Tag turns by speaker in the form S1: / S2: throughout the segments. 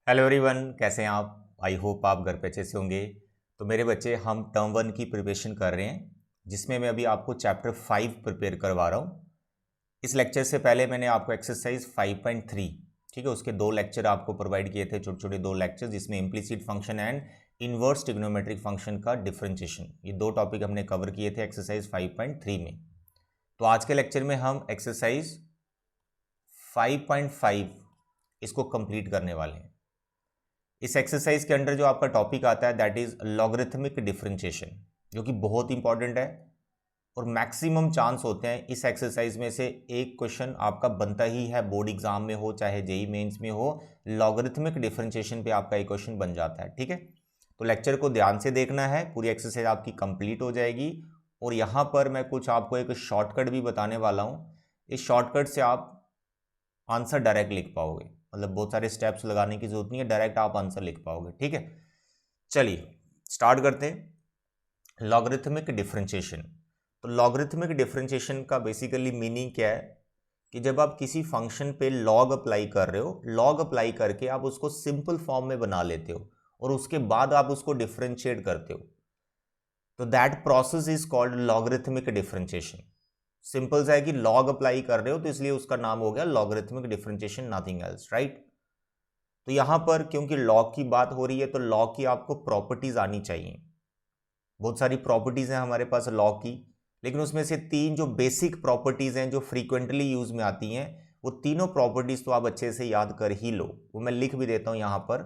S1: Hello everyone, कैसे हैं आप? आई होप आप घर पे अच्छे से होंगे। तो मेरे बच्चे, हम टर्म 1 की प्रिपरेशन कर रहे हैं, जिसमें मैं अभी आपको चैप्टर 5 प्रिपेयर करवा रहा हूँ। इस लेक्चर से पहले मैंने आपको एक्सरसाइज 5.3, ठीक है, उसके 2 लेक्चर आपको प्रोवाइड किए थे, छोटे छोटे 2 लेक्चर, जिसमें implicit function and inverse trigonometric function का डिफरेंशिएशन, ये 2 टॉपिक हमने कवर किए थे एक्सरसाइज 5.3 में। तो आज के लेक्चर में हम एक्सरसाइज 5.5 इसको कंप्लीट करने वाले हैं। इस एक्सरसाइज के अंडर जो आपका टॉपिक आता है दैट इज लॉगरिथमिक डिफरेंशिएशन, जो कि बहुत इंपॉर्टेंट है और मैक्सिमम चांस होते हैं इस एक्सरसाइज में से एक क्वेश्चन आपका बनता ही है, बोर्ड एग्जाम में हो चाहे जेई मेंस में हो, लॉगरिथमिक डिफरेंशिएशन पे आपका एक क्वेश्चन बन जाता है। ठीक है, तो लेक्चर को ध्यान से देखना है, पूरी एक्सरसाइज आपकी कंप्लीट हो जाएगी। और यहाँ पर मैं कुछ आपको एक शॉर्टकट भी बताने वाला हूँ। इस शॉर्टकट से आप आंसर डायरेक्ट लिख पाओगे, मतलब बहुत सारे स्टेप्स लगाने की जरूरत नहीं है, डायरेक्ट आप आंसर लिख पाओगे। ठीक है, चलिए स्टार्ट करते हैं। Logarithmic differentiation. तो लॉगरिथमिक डिफरेंशिएशन का बेसिकली मीनिंग क्या है कि जब आप किसी फंक्शन पे लॉग अप्लाई कर रहे हो, लॉग अप्लाई करके आप उसको सिंपल फॉर्म में बना लेते हो और उसके बाद आप उसको डिफरेंशिएट करते हो, तो that process is called logarithmic differentiation. Simple सा है कि लॉग अप्लाई कर रहे हो तो इसलिए उसका नाम हो गया logarithmic differentiation, nothing else, right. तो यहां पर क्योंकि लॉग की बात हो रही है तो लॉग की आपको प्रॉपर्टीज आनी चाहिए। बहुत सारी प्रॉपर्टीज हैं हमारे पास लॉग की, लेकिन उसमें से 3 जो बेसिक प्रॉपर्टीज हैं जो फ्रीक्वेंटली यूज में आती हैं, वो तीनों प्रॉपर्टीज तो आप अच्छे से याद कर ही लो। वो मैं लिख भी देता हूं यहां पर।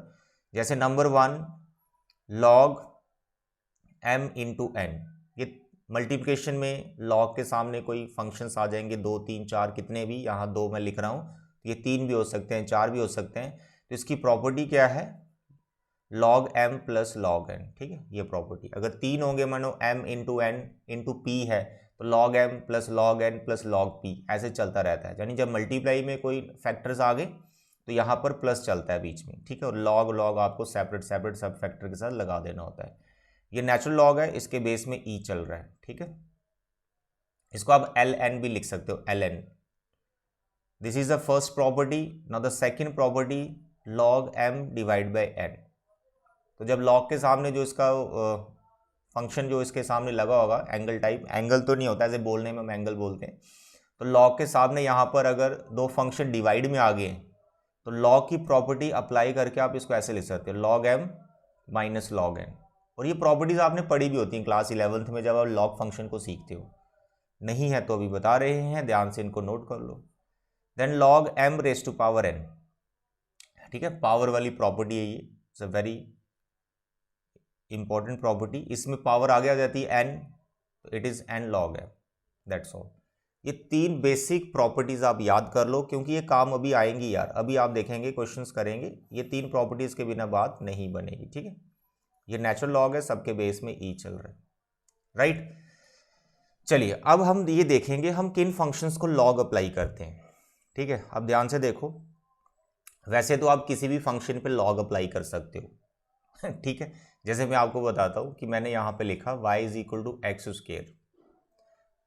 S1: जैसे number 1, log m into n. ये मल्टीप्लिकेशन में लॉग के सामने कोई फंक्शंस आ जाएंगे, 2 3 4 कितने भी, यहाँ 2 मैं लिख रहा हूँ, तो ये 3 भी हो सकते हैं, 4 भी हो सकते हैं। तो इसकी प्रॉपर्टी क्या है? Log m plus log n। ठीक है, ये प्रॉपर्टी अगर 3 होंगे, मानो m into n into p है, तो log m plus log n plus log p ऐसे चलता रहता है। यानी जब मल्टीप्लाई में कोई फैक्टर्स आ गए तो यहाँ पर प्लस चलता है बीच में। ठीक है, और लॉग लॉग आपको सेपरेट सेपरेट सब फैक्टर के साथ लगा देना होता है। ये नेचुरल लॉग है, इसके बेस में ई चल रहा है। ठीक है, इसको आप एल एन भी लिख सकते हो, l n. This is the first property. Now the second property, log m divide by n. तो जब लॉग के सामने जो इसका फंक्शन जो इसके सामने लगा होगा, एंगल टाइप, एंगल तो नहीं होता, ऐसे बोलने में हम एंगल बोलते हैं, तो लॉग के सामने यहाँ पर अगर 2 फंक्शन डिवाइड में आ गए तो लॉग की प्रॉपर्टी अप्लाई करके आप इसको ऐसे लिख सकते हो, log m minus log n. और ये प्रॉपर्टीज आपने पढ़ी भी होती हैं क्लास 11th में जब आप लॉग फंक्शन को सीखते हो। नहीं है तो अभी बता रहे हैं, ध्यान से इनको नोट कर लो। Then log m raise to power n. ठीक है, पावर वाली प्रॉपर्टी है ये, it's a very important property. इसमें पावर आगे आ जाती है एन, तो it is n log m, that's all. ये 3 बेसिक प्रॉपर्टीज आप याद कर लो, क्योंकि ये काम अभी आएंगी यार, अभी आप देखेंगे क्वेश्चंस करेंगे, ये 3 प्रॉपर्टीज के बिना बात नहीं बनेगी। ठीक है, ये नेचुरल लॉग है, सबके बेस में ई चल रहा है, राइट। चलिए अब हम ये देखेंगे हम किन फंक्शंस को लॉग अप्लाई करते हैं। ठीक है, अब ध्यान से देखो, वैसे तो आप किसी भी फंक्शन पे लॉग अप्लाई कर सकते हो। ठीक है, जैसे मैं आपको बताता हूं कि मैंने यहां पे लिखा y is equal to x square.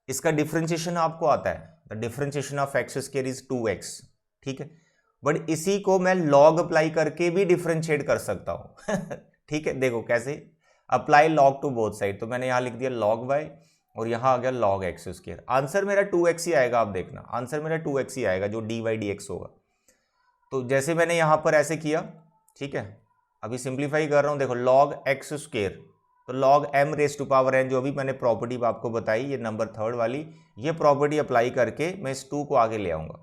S1: इसका डिफरेंशिएशन आपको आता है, the differentiation of x square is 2x। ठीक है, बट इसी को मैं लॉग अप्लाई करके भी डिफरेंशिएट कर सकता हूं। ठीक है, देखो कैसे, apply log to both side. तो मैंने यहां लिख दिया लॉग y और यहां आ गया लॉग एक्स स्क्वायर। आंसर मेरा 2x ही आएगा, आप देखना आंसर मेरा 2x ही आएगा, जो dy dx होगा। तो जैसे मैंने यहां पर ऐसे किया, ठीक है, अभी सिंप्लीफाई कर रहा हूं, देखो लॉग एक्स स्क्वायर, तो log m raise to power n, जो अभी मैंने प्रॉपर्टी आपको बताई, ये नंबर 3 वाली, ये प्रॉपर्टी अप्लाई करके मैं इस 2 को आगे ले आऊंगा।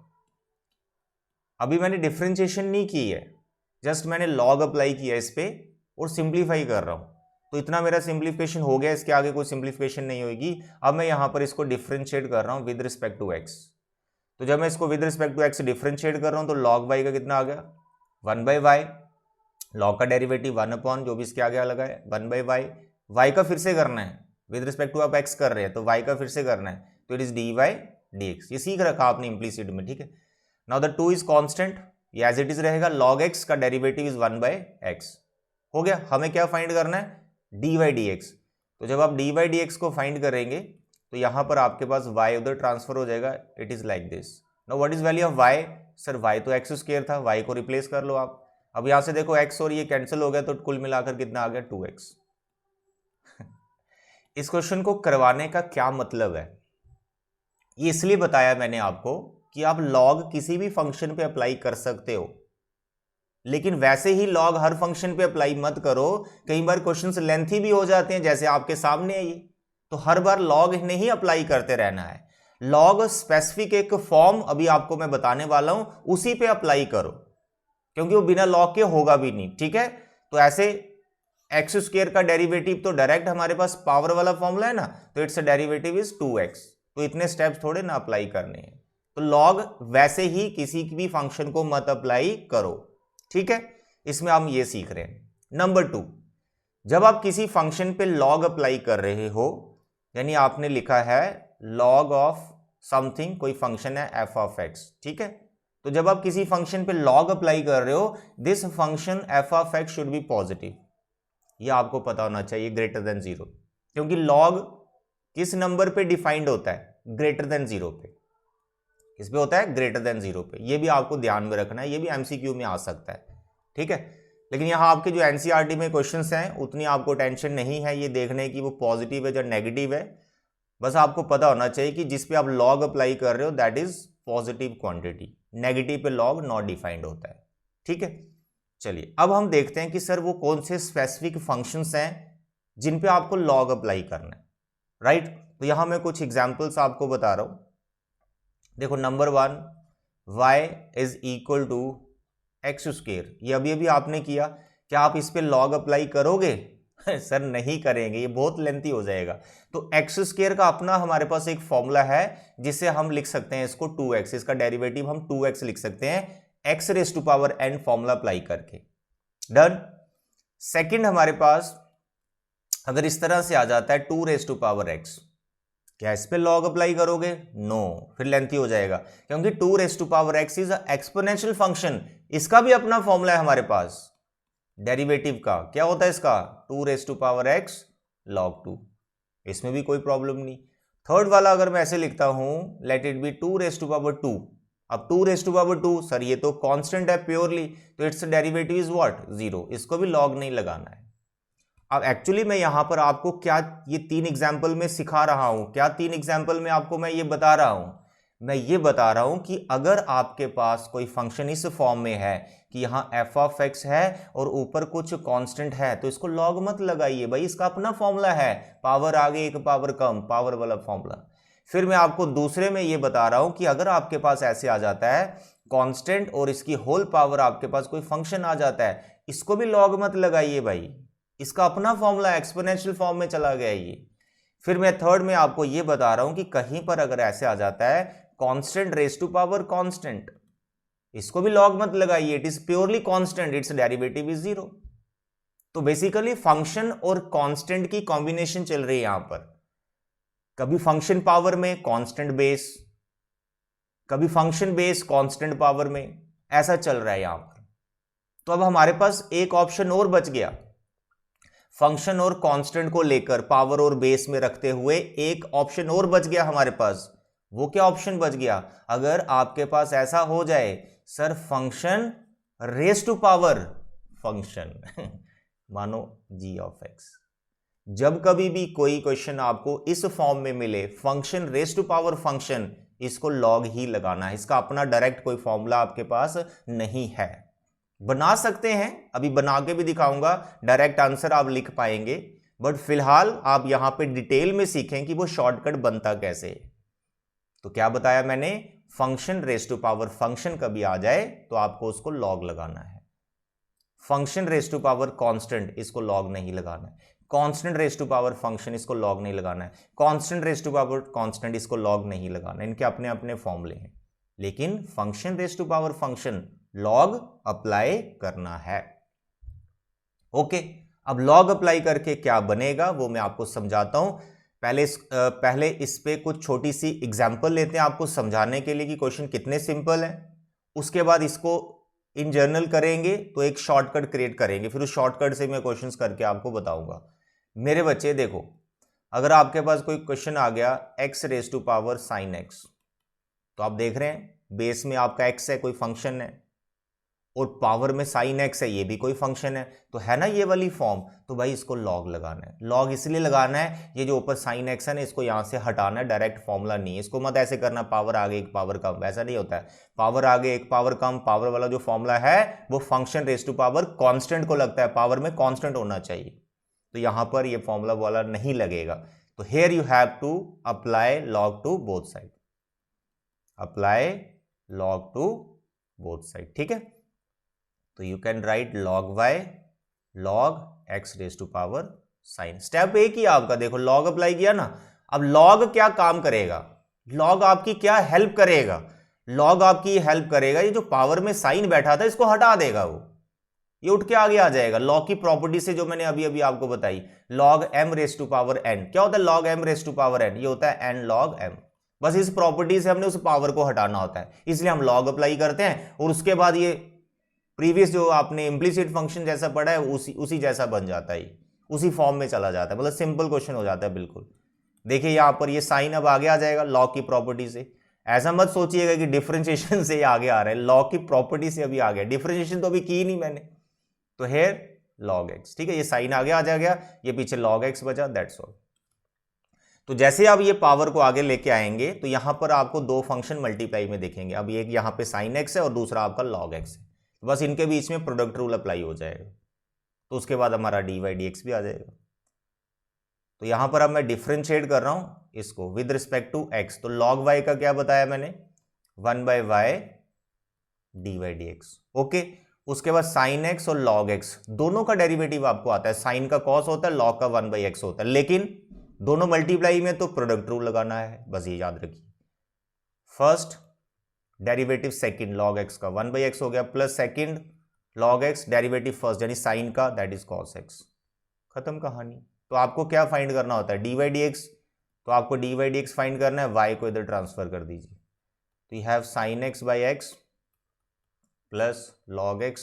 S1: अभी मैंने डिफरेंशिएशन नहीं की है, जस्ट मैंने लॉग अप्लाई किया इस पे और सिंप्लीफाई कर रहा हूं, तो इतना मेरा सिंप्लीफिकेशन हो गया, इसके आगे कोई सिंप्लीफिकेशन नहीं होगी। अब मैं यहां पर इसको डिफरेंशिएट कर रहा हूं विद रिस्पेक्ट टू एक्स। तो जब मैं इसको with respect to x differentiate कर रहा हूं तो लॉग वाई का कितना आ गया, 1 बाई वाई। लॉग का डेरिवेटिव 1 अपॉन जो भी इसके आगे लगा है 1 बाई वाई। वाई का फिर से करना है, विद रिस्पेक्ट टू आप एक्स कर रहे हैं तो वाई का फिर से करना है, तो it is d y d x. ये सीख रखा आपने इम्प्लीसिट में। ठीक है, नाउ द 2 इज कॉन्स्टेंट, ये एज इट इज रहेगा, लॉग एक्स का डेरिवेटिव इज 1 बाई एक्स। हो गया, हमें क्या फाइंड करना है, डी वाई डी एक्स। तो जब आप डी वाई डी एक्स को फाइंड करेंगे तो यहां पर आपके पास y उधर ट्रांसफर हो जाएगा, it is like this. Now what is value of y? Sir y तो एक्स स्क्वायर था, y को रिप्लेस कर लो आप, अब यहां से देखो x और ये कैंसिल हो गया तो कुल मिलाकर कितना आ गया 2x। इस क्वेश्चन को करवाने का क्या मतलब है, ये इसलिए बताया मैंने आपको कि आप लॉग किसी भी फंक्शन पे अप्लाई कर सकते हो, लेकिन वैसे ही लॉग हर फंक्शन पे अप्लाई मत करो। कई बार क्वेश्चंस लेंथी भी हो जाते हैं, जैसे आपके सामने है ये, तो हर बार लॉग नहीं अप्लाई करते रहना है। लॉग स्पेसिफिक एक फॉर्म अभी आपको मैं बताने वाला हूं, उसी पे अप्लाई करो, क्योंकि वो बिना लॉग के होगा भी नहीं, ठीक है। तो ऐसे एक्स स्क्वायर का डेरिवेटिव तो डायरेक्ट हमारे पास पावर वाला फॉर्मूला है ना, तो इट्स डेरिवेटिव इज 2x। तो इतने स्टेप्स थोड़े ना अप्लाई करने हैं, तो लॉग वैसे ही किसी भी फंक्शन को मत अप्लाई करो, ठीक है। इसमें हम ये सीख रहे हैं। नंबर 2, जब आप किसी फंक्शन पे लॉग अप्लाई कर रहे हो, यानी आपने लिखा है लॉग ऑफ समथिंग, कोई फंक्शन है एफ ऑफ एक्स, ठीक है। तो जब आप किसी फंक्शन पे लॉग अप्लाई कर रहे हो, this function F of x should be positive, ये आपको पता होना चाहिए, ग्रेटर देन 0, क्योंकि लॉग किस नंबर पे डिफाइंड होता है, ग्रेटर देन 0 पे। किस पे होता है, ग्रेटर देन 0 पे। ये भी आपको ध्यान में रखना है, ये भी एमसीक्यू में आ सकता है, ठीक है। लेकिन यहाँ आपके जो एनसीईआरटी में क्वेश्चंस हैं उतनी आपको टेंशन नहीं है ये देखने की वो पॉजिटिव है या नेगेटिव है। बस आपको पता होना चाहिए कि जिस पे आप लॉग अप्लाई कर रहे हो that is positive quantity, negative पे लॉग नॉट डिफाइंड होता है, ठीक है। चलिए अब हम देखते हैं कि सर वो कौन से स्पेसिफिक फंक्शंस हैं जिन पे आपको लॉग अप्लाई करना है, राइट। तो यहां मैं कुछ एग्जांपल्स आपको बता रहा हूं। देखो number 1, y is equal to x square, ये अभी अभी आपने किया, क्या आप इस पे लॉग अप्लाई करोगे? सर नहीं करेंगे, ये बहुत लेंथी हो जाएगा। तो एक्स स्क्वायर का अपना हमारे पास एक फॉर्मूला है जिससे हम लिख सकते हैं इसको 2x, इसका डेरिवेटिव हम 2x लिख सकते हैं x raise to power n formula apply करके। डन। सेकंड हमारे पास अगर इस तरह से आ जाता है 2 रेज टू पावर x, क्या इस पे लॉग अप्लाई करोगे? नो, फिर लेंथी हो जाएगा, क्योंकि 2 raise to power x is exponential function, इसका भी अपना फॉर्मूला है हमारे पास डेरिवेटिव का। क्या होता है इसका? 2 raise to power x log 2, इसमें भी कोई प्रॉब्लम नहीं। थर्ड वाला अगर मैं ऐसे लिखता हूं, let it be 2 raise to power 2, अब 2 रेज टू पावर 2 सर ये तो कांस्टेंट है प्योरली, तो इट्स डेरिवेटिव इज व्हाट? 0, इसको भी लॉग नहीं लगाना है। अब एक्चुअली मैं यहां पर आपको क्या ये 3 एग्जाम्पल में सिखा रहा हूं, क्या 3 एग्जाम्पल में आपको मैं ये बता रहा हूं? मैं ये बता रहा हूं कि अगर आपके पास कोई फंक्शन इस फॉर्म में है कि यहां एफ ऑफ एक्स है और ऊपर कुछ कांस्टेंट है, तो इसको लॉग मत लगाइए भाई, इसका अपना फॉर्मूला है, पावर आगे एक पावर कम, पावर वाला फॉर्मूला। फिर मैं आपको दूसरे में ये बता रहा हूं कि अगर आपके पास ऐसे आ जाता है कांस्टेंट और इसकी होल पावर, आपके पास कोई फंक्शन आ जाता है, इसको भी लॉग मत लगाइए भाई, इसका अपना फॉर्मूला एक्सपोनेंशियल फॉर्म में चला गया ये। फिर मैं थर्ड में आपको ये बता रहा हूं कि कहीं पर अगर ऐसे आ जाता है constant raise to power constant, इसको भी लॉग मत लगाइए, it is purely constant, its derivative is 0। तो बेसिकली फंक्शन और कांस्टेंट की कॉम्बिनेशन चल रही है यहां पर, कभी फंक्शन पावर में कांस्टेंट बेस, कभी फंक्शन बेस कांस्टेंट पावर में, ऐसा चल रहा है यहां पर। तो अब हमारे पास एक ऑप्शन और बच गया, फंक्शन और कांस्टेंट को लेकर पावर और बेस में रखते हुए एक ऑप्शन और बच गया हमारे पास। वो क्या ऑप्शन बच गया? अगर आपके पास ऐसा हो जाए sir function raise to power function मानो g ऑफ x, जब कभी भी कोई क्वेश्चन आपको इस फॉर्म में मिले function raise to power function, इसको लॉग ही लगाना है, इसका अपना डायरेक्ट कोई फॉर्मूला आपके पास नहीं है। बना सकते हैं, अभी बना के भी दिखाऊंगा, डायरेक्ट आंसर आप लिख पाएंगे, बट फिलहाल आप यहां पे डिटेल में सीखें कि वो शॉर्टकट बनता कैसे है। तो क्या बताया मैंने? Function raise to power function कभी आ जाए तो आपको उसको लॉग लगाना है। Function raise to power constant, इसको लॉग नहीं लगाना है। Constant raise to power function, इसको लॉग नहीं लगाना है। Constant raise to power constant, इसको लॉग नहीं लगाना है। इनके अपने अपने फॉर्मूले हैं, लेकिन function raise to power function log apply करना है। ओके, अब लॉग अप्लाई करके क्या बनेगा वो मैं आपको समझाता हूं। पहले इस पे कुछ छोटी सी एग्जांपल लेते हैं आपको समझाने के लिए कि क्वेश्चन कितने सिंपल है। उसके बाद इसको इन जनरल करेंगे तो एक शॉर्टकट क्रिएट करेंगे, फिर उस शॉर्टकट से मैं क्वेश्चंस करके आपको बताऊंगा। मेरे बच्चे देखो, अगर आपके पास कोई क्वेश्चन आ गया x raise to power sine x, तो आप देख रहे हैं बेस में आपका x है, कोई फंक्शन है, और पावर में साइन एक्स है, ये भी कोई फंक्शन है, तो है ना ये वाली फॉर्म, तो भाई इसको लॉग लगाना है। लॉग इसलिए लगाना है, ये जो ऊपर साइन एक्स है ना, इसको यहाँ से हटाना है, डायरेक्ट फॉर्मूला नहीं है। इसको मत ऐसे करना पावर आगे एक पावर कम, ऐसा नहीं होता है। पावर आगे एक पावर कम, पावर वाला जो फॉर्मूला है वो function raise to power constant को लगता है, पावर में कांस्टेंट होना चाहिए। तो यहां पर ये फॉर्मूला वाला नहीं लगेगा। तो here you have to apply log to both side, apply log to both side, ठीक है। तो you can write log y log x raise to power sine. Step एक ही आपका, देखो लॉग अप्लाई किया ना। अब लॉग क्या काम करेगा, लॉग आपकी क्या हेल्प करेगा, लॉग आपकी हेल्प करेगा, ये जो पावर में साइन बैठा था इसको हटा देगा, वो ये उठ के आगे आ जाएगा। लॉग की प्रॉपर्टी से जो मैंने अभी अभी आपको बताई, log m raise to power n, क्या होता है log m raise to power n, ये होता है एन लॉग एम। बस इस प्रॉपर्टी से हमने उस पावर को हटाना होता है, इसलिए हम लॉग अप्लाई करते हैं, और उसके बाद ये प्रीवियस जो आपने इम्प्लीसिट फंक्शन जैसा पढ़ा है उसी जैसा बन जाता है, उसी फॉर्म में चला जाता है, मतलब सिंपल क्वेश्चन हो जाता है बिल्कुल। देखिए यहां पर ये साइन अब आगे आ जाएगा लॉग की प्रॉपर्टी से। ऐसा मत सोचिएगा कि डिफरेंशिएशन से आगे आ रहा है, लॉग की प्रॉपर्टी से अभी आ गया, डिफरेंशिएशन तो अभी की नहीं मैंने। तो हेयर लॉग एक्स, ठीक है, ये साइन आगे आ जाएगा, ये पीछे लॉग एक्स बचा, दैट्स ऑल। तो जैसे आप ये पावर को आगे लेके आएंगे तो यहां पर आपको दो फंक्शन मल्टीप्लाई में देखेंगे। अब एक यहां पे साइन एक्स है और दूसरा आपका लॉग एक्स है, तो बस इनके बीच में प्रोडक्ट रूल अप्लाई हो जाएगा, तो उसके बाद हमारा डी वाई डी एक्स भी आ जाएगा। तो यहां पर अब मैं डिफ्रेंशिएट कर रहा हूं इसको विद रिस्पेक्ट टू एक्स, तो लॉग वाई का क्या बताया मैंने, 1/y d y d x, okay. उसके बाद साइन एक्स और लॉग एक्स दोनों का डेरिवेटिव आपको आता है, साइन का कॉस होता है, लॉग का 1/x होता है, लेकिन दोनों मल्टीप्लाई में तो प्रोडक्ट रूल लगाना है, बस ये याद रखिए। First derivative second log x का 1/x हो गया, plus second log x derivative first यानी साइन का, दैट इज कॉस एक्स, खत्म कहानी। तो आपको क्या फाइंड करना होता है, डी वाई डी एक्स, तो आपको d y d x find करना है, वाई को इधर ट्रांसफर कर दीजिए, तो you have sine x by x plus log x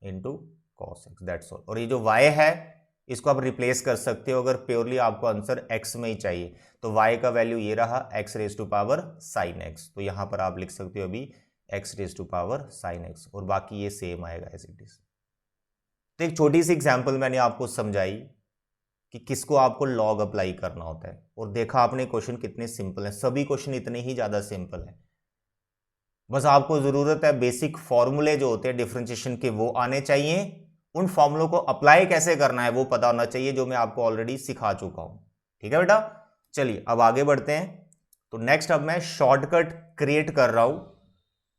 S1: into cos x, that's all. और ये जो y है इसको आप रिप्लेस कर सकते हो, अगर प्योरली आपको आंसर x में ही चाहिए, तो y का वैल्यू ये रहा x raise to power sine x, तो यहां पर आप लिख सकते हो अभी x raise to power sine x, और बाकी ये सेम आएगा एज इट इज। तो एक छोटी सी एग्जांपल मैंने आपको समझाई कि किसको आपको लॉग अप्लाई करना होता है, और देखा आपने क्वेश्चन कितने सिंपल हैं, सभी क्वेश्चन इतने ही ज्यादा सिंपल हैं। बस आपको जरूरत है बेसिक फॉर्मूले जो होते हैं डिफरेंशिएशन के वो आने चाहिए, उन फॉर्मूलों को अप्लाई कैसे करना है वो पता होना चाहिए, जो मैं आपको ऑलरेडी सिखा चुका हूं, ठीक है बेटा। चलिए अब आगे बढ़ते हैं। तो नेक्स्ट अब मैं शॉर्टकट क्रिएट कर रहा हूं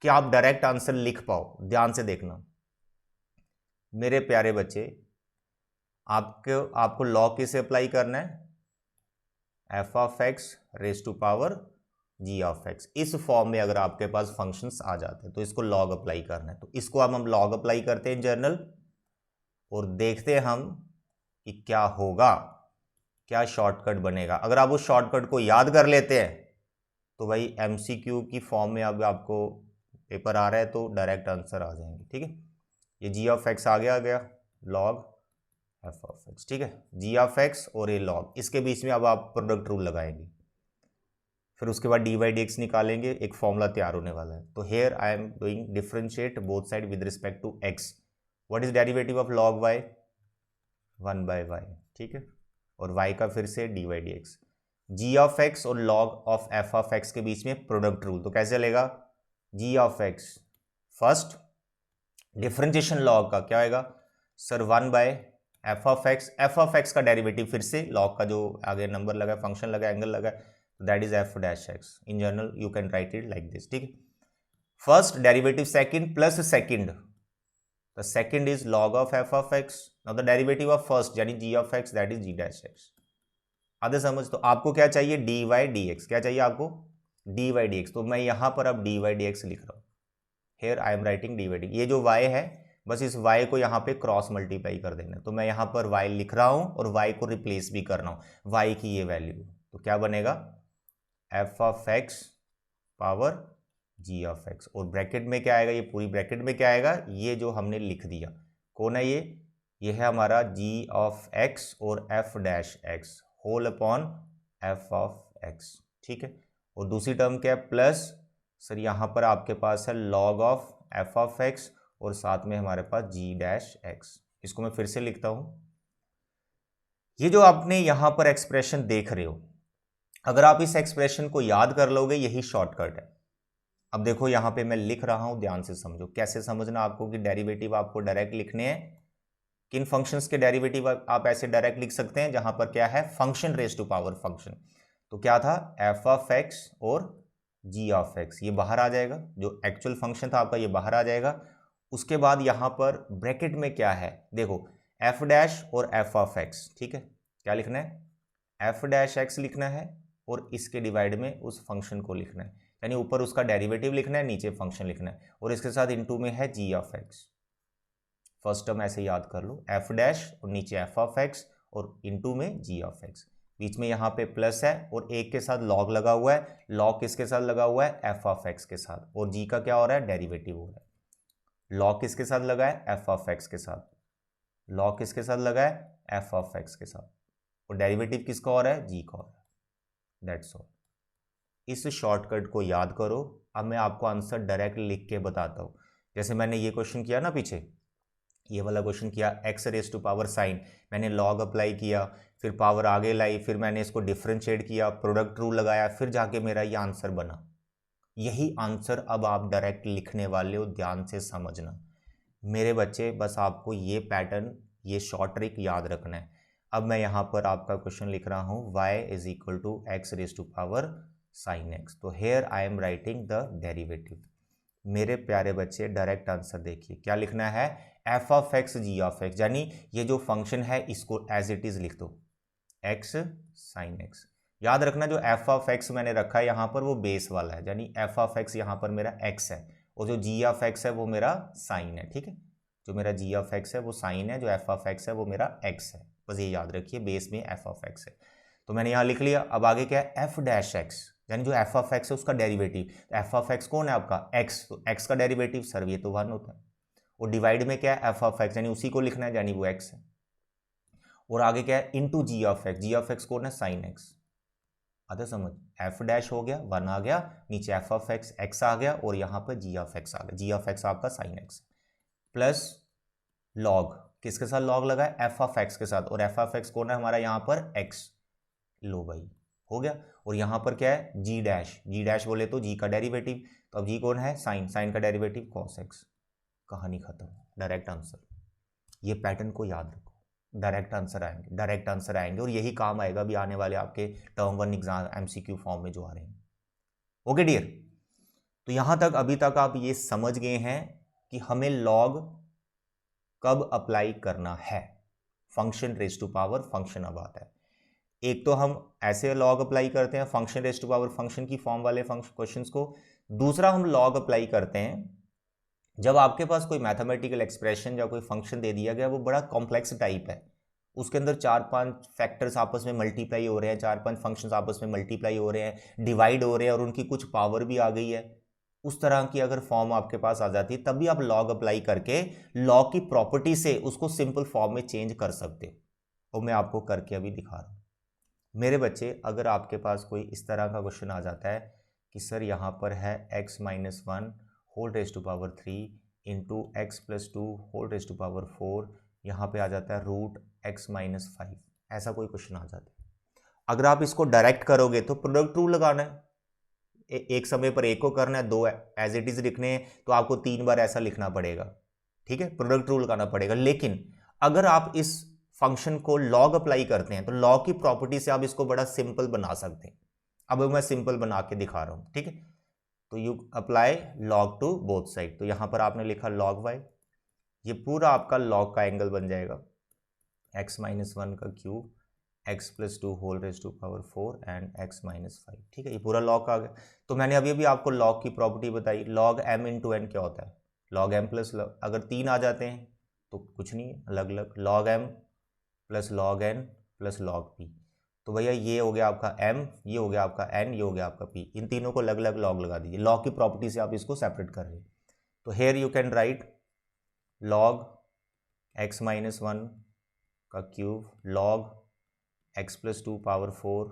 S1: कि आप डायरेक्ट आंसर लिख पाओ। ध्यान से देखना मेरे प्यारे बच्चे, आपको लॉग किसे अप्लाई करना है, f of x raise to power g of x. इस फॉर्म में अगर आपके पास फंक्शंस आ जाते हैं तो इसको लॉग अप्लाई करना है, तो इसको अब हम लॉग अप्लाई करते हैं जनरल, और देखते हैं हम कि क्या होगा, क्या शॉर्टकट बनेगा। अगर आप उस शॉर्टकट को याद कर लेते हैं तो भाई एमसीक्यू की फॉर्म में अब आपको पेपर आ रहा है तो डायरेक्ट आंसर आ जाएंगे, ठीक है। ये जी ऑफ एक्स आ गया लॉग एफ ऑफ एक्स, ठीक है, जी ऑफ एक्स और ये लॉग, इसके बीच में अब आप प्रोडक्ट रूल लगाएंगे, फिर उसके बाद डी वाई डी एक्स निकालेंगे, एक फॉर्मूला तैयार होने वाला है। तो here I am doing differentiate both side with respect to x, what is derivative of log y, 1/y, ठीक है, और y का फिर से d y d x. G of x और log of f of x के बीच में प्रोडक्ट रूल, तो कैसे चलेगा, g of x first differentiation log का क्या आएगा सर, 1/f ऑफ एक्स का डेरिवेटिव फिर से लॉग का जो आगे नंबर लगा, फंक्शन लगा, एंगल लगा, that is F dash x. In general you can right it like this, ठीक है। First derivative second plus second, the second is log of f of x, now the derivative of first यानी g of x, that is g dash x। आधे समझ। तो आपको क्या चाहिए, dy dx, क्या चाहिए आपको, dy dx, तो मैं यहां पर अब dy dx लिख रहा हूं, here I am writing dy dx। ये जो y है बस इस y को यहाँ पे क्रॉस मल्टीप्लाई कर देना, तो मैं यहाँ पर y लिख रहा हूँ और y को रिप्लेस भी कर रहा हूँ, y की ये वैल्यू, तो क्या बनेगा f of x power g of x, और ब्रैकेट में क्या आएगा, ये पूरी ब्रैकेट में क्या आएगा, ये जो हमने लिख दिया कौन है, ये है हमारा g of x और f dash x whole upon f of x, ठीक है। और दूसरी टर्म क्या है, प्लस सर यहाँ पर आपके पास है log of f of x और साथ में हमारे पास जी डैश एक्स। इसको मैं फिर से लिखता हूँ। ये जो आपने यहाँ पर एक्सप्रेशन देख रहे हो, अगर आप इस एक्सप्रेशन को याद कर लोगे, यही शॉर्टकट है। अब देखो यहाँ पे मैं लिख रहा हूँ, ध्यान से समझो। कैसे समझना आपको कि डेरिवेटिव आपको डायरेक्ट लिखने हैं। किन फंक्शंस के डेरिवेटिव आप ऐसे डायरेक्ट लिख सकते हैं जहां पर क्या है, function raise to power function. तो क्या था, एफ ऑफ एक्स और जी ऑफ एक्स, ये बाहर आ जाएगा। जो एक्चुअल फंक्शन था आपका ये बाहर आ जाएगा। उसके बाद यहां पर ब्रैकेट में क्या है, देखो एफ डैश और एफ ऑफ एक्स। ठीक है, क्या लिखना है, एफ डैश एक्स लिखना है और इसके डिवाइड में उस फंक्शन को लिखना है, यानी ऊपर उसका डेरिवेटिव लिखना है, नीचे फंक्शन लिखना है, और इसके साथ इनटू में है जी ऑफ एक्स। फर्स्ट टर्म ऐसे याद कर लो, एफ डैश और नीचे एफ ऑफ एक्स और इनटू में जी ऑफ एक्स। बीच में यहाँ पे प्लस है और एक के साथ लॉग लगा हुआ है। लॉग किसके साथ लगा हुआ है, एफ ऑफ एक्स के साथ, और जी का क्या हो रहा है, डेरिवेटिव हो रहा है। लॉग किसके साथ लगा है, एफ ऑफ एक्स के साथ। लॉग किसके साथ लगा है, एफ ऑफ एक्स के साथ, और डेरिवेटिव किसका हो रहा है, जी का हो रहा है। That's all. इस शॉर्टकट को याद करो। अब मैं आपको आंसर डायरेक्ट लिख के बताता हूँ। जैसे मैंने ये क्वेश्चन किया ना पीछे, ये वाला क्वेश्चन किया, x raise to power sine, मैंने लॉग अप्लाई किया, फिर पावर आगे लाई, फिर मैंने इसको डिफरेंशिएट किया, प्रोडक्ट रूल लगाया, फिर जाके मेरा ये आंसर बना। यही आंसर अब आप डायरेक्ट लिखने वाले हो, ध्यान से समझना मेरे बच्चे। बस आपको ये पैटर्न, ये शॉर्ट ट्रिक याद रखना है। अब मैं यहाँ पर आपका क्वेश्चन लिख रहा हूँ, y is equal to x raise to power sine x. तो here I am writing the derivative. मेरे प्यारे बच्चे डायरेक्ट आंसर देखिए, क्या लिखना है, f of x g of x, यानी ये जो फंक्शन है इसको एज इट इज लिख दो, एक्स साइन एक्स। याद रखना जो एफ ऑफ एक्स मैंने रखा है यहाँ पर वो बेस वाला है, यानी एफ ऑफ एक्स यहाँ पर मेरा एक्स है, और जो जी ऑफ एक्स है वो मेरा साइन है। ठीक है, जो मेरा जी ऑफ एक्स है वो साइन है, जो एफ ऑफ एक्स है वो मेरा एक्स है। बस ये याद रखिए, बेस में एफ ऑफ एक्स है। तो मैंने यहाँ लिख लिया। अब आगे क्या है, एफ डैश एक्स, यानी जो एफ ऑफ एक्स है उसका डेरिवेटिव। एफ ऑफ एक्स कौन है आपका, एक्स, तो एक्स का डेरिवेटिव सर ये तो 1 होता है। और डिवाइड में क्या है, एफ ऑफ एक्स, यानी उसी को लिखना है, यानी वो एक्स है। और आगे क्या है, into g of x, g of x कौन है, साइन एक्स। आता समझ, एफ डैश हो गया, 1 आ गया, नीचे एफ ऑफ एक्स एक्स आ गया, और यहाँ पर जी ऑफ एक्स आ गया। जी ऑफ एक्स आपका साइन एक्स, प्लस लॉग, किसके साथ लॉग लगा है, एफ ऑफ एक्स के साथ, और एफ ऑफ एक्स कौन है हमारा यहाँ पर, एक्स। लो भाई, हो गया। और यहाँ पर क्या है, जी डैश, जी डैश बोले तो जी का डेरिवेटिव, तो अब जी कौन है, साइन, साइन का डेरिवेटिव कॉस एक्स। कहानी खत्म, डायरेक्ट आंसर। ये पैटर्न को याद रखो, डायरेक्ट आंसर आएंगे, डायरेक्ट आंसर आएंगे, और यही काम आएगा भी आने वाले आपके टर्म 1 एग्जाम एमसीक्यू फॉर्म में जो आ रहे हैं। ओके डियर, तो यहाँ तक अभी तक आप ये समझ गए हैं कि हमें लॉग कब अप्लाई करना है। Function raise to power function अब आता है। एक तो हम ऐसे लॉग अप्लाई करते हैं function raise to power function की फॉर्म वाले क्वेश्चंस को। दूसरा हम लॉग अप्लाई करते हैं जब आपके पास कोई मैथमेटिकल एक्सप्रेशन या कोई फंक्शन दे दिया गया, वो बड़ा कॉम्प्लेक्स टाइप है, उसके अंदर 4-5 फैक्टर्स आपस में मल्टीप्लाई हो रहे हैं, 4-5 फंक्शंस आपस में मल्टीप्लाई हो रहे हैं, डिवाइड हो रहे हैं, और उनकी कुछ पावर भी आ गई है। उस तरह की अगर फॉर्म आपके पास आ जाती है, तब भी आप लॉग अप्लाई करके लॉग की प्रॉपर्टी से उसको सिंपल फॉर्म में चेंज कर सकते हो, और मैं आपको करके अभी दिखा रहा हूँ। मेरे बच्चे, अगर आपके पास कोई इस तरह का क्वेश्चन आ जाता है कि सर यहाँ पर है x-1 whole raise to power 3 into x+2 whole raise to power 4, यहाँ पे आ जाता है रूट x-5, ऐसा कोई क्वेश्चन आ जाता है। अगर आप इसको डायरेक्ट करोगे तो प्रोडक्ट रूल लगाना है, एक समय पर एक को करना है, 2 एज इट इज लिखने हैं, तो आपको 3 बार ऐसा लिखना पड़ेगा। ठीक है, प्रोडक्ट रूल लगाना पड़ेगा। लेकिन अगर आप इस फंक्शन को लॉग अप्लाई करते हैं तो लॉग की प्रॉपर्टी से आप इसको बड़ा सिंपल बना सकते हैं। अब मैं सिंपल बना के दिखा रहा हूं। ठीक है, तो you apply log to both side. तो यहां पर आपने लिखा लॉग वाई, ये पूरा आपका लॉग का एंगल बन जाएगा, x-1 का cube x+2 whole raise to power 4 and x-5। ठीक है, ये पूरा लॉग आ गया। तो मैंने अभी अभी आपको लॉग की प्रॉपर्टी बताई, लॉग m इंटू एन क्या होता है, लॉग m प्लस, अगर 3 आ जाते हैं तो कुछ नहीं, अलग अलग, log m plus log n plus log p। तो भैया ये हो गया आपका m, ये हो गया आपका n, ये हो गया आपका p, इन तीनों को अलग अलग लॉग लगा दीजिए। लॉग की प्रॉपर्टी से आप इसको सेपरेट कर रहे हैं। तो here you can write log x-1 का क्यूब, लॉग x+2 पावर 4,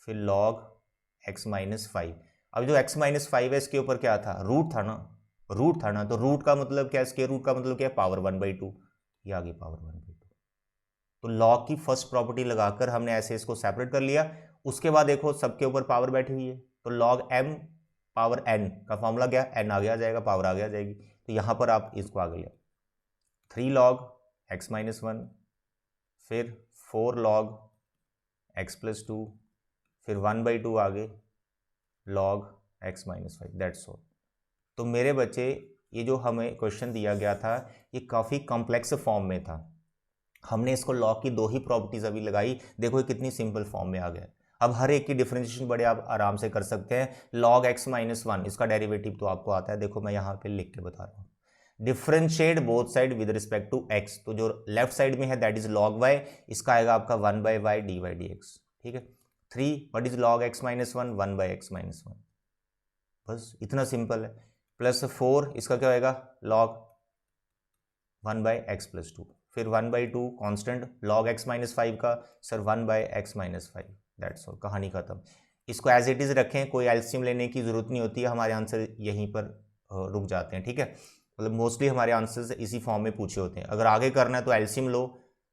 S1: फिर लॉग x-5। अब जो x-5 है इसके ऊपर क्या था, रूट था ना, रूट था ना, तो रूट का मतलब क्या है, स्क्वायर रूट का मतलब क्या है, पावर 1/2, ये आ गई पावर 1/2। तो लॉग की फर्स्ट प्रॉपर्टी लगाकर हमने ऐसे इसको सेपरेट कर लिया। उसके बाद देखो सबके ऊपर पावर बैठी हुई है, तो लॉग m पावर n का फॉर्मूला क्या, n आगे आ जाएगा, पावर आगे आ जाएगी। तो यहाँ पर आप इसको आगे लिया 3 log x-1, फिर 4 log x+2, फिर 1/2 आगे log x-5, दैट्स ऑल। तो मेरे बच्चे ये जो हमें क्वेश्चन दिया गया था ये काफ़ी कॉम्प्लेक्स फॉर्म में था, हमने इसको लॉग की 2 ही प्रॉपर्टीज अभी लगाई, देखो ये कितनी सिंपल फॉर्म में आ गया। अब हर एक की डिफरेंशिएशन बड़े आप आराम से कर सकते हैं। log x-1 इसका डेरिवेटिव तो आपको आता है, देखो मैं यहाँ पे लिख के बता रहा हूँ। Differentiate both side with respect to x, तो जो लेफ्ट साइड में है दैट इज log y, इसका आएगा आपका 1/y dy/dx, ठीक है। 3 what is log x-1, 1/x-1, बस इतना सिंपल है। प्लस 4 इसका क्या होएगा, log 1/x+2, फिर 1/2 कांस्टेंट, log x-5 का सर 1/x-5, दैट्स ऑल, कहानी खत्म। इसको एज इट इज़ रखें, कोई एलसीएम लेने की ज़रूरत नहीं होती है, हमारे आंसर यहीं पर रुक जाते हैं, ठीक है। मतलब मोस्टली हमारे आंसर्स इसी फॉर्म में पूछे होते हैं। अगर आगे करना है तो एलसीएम लो,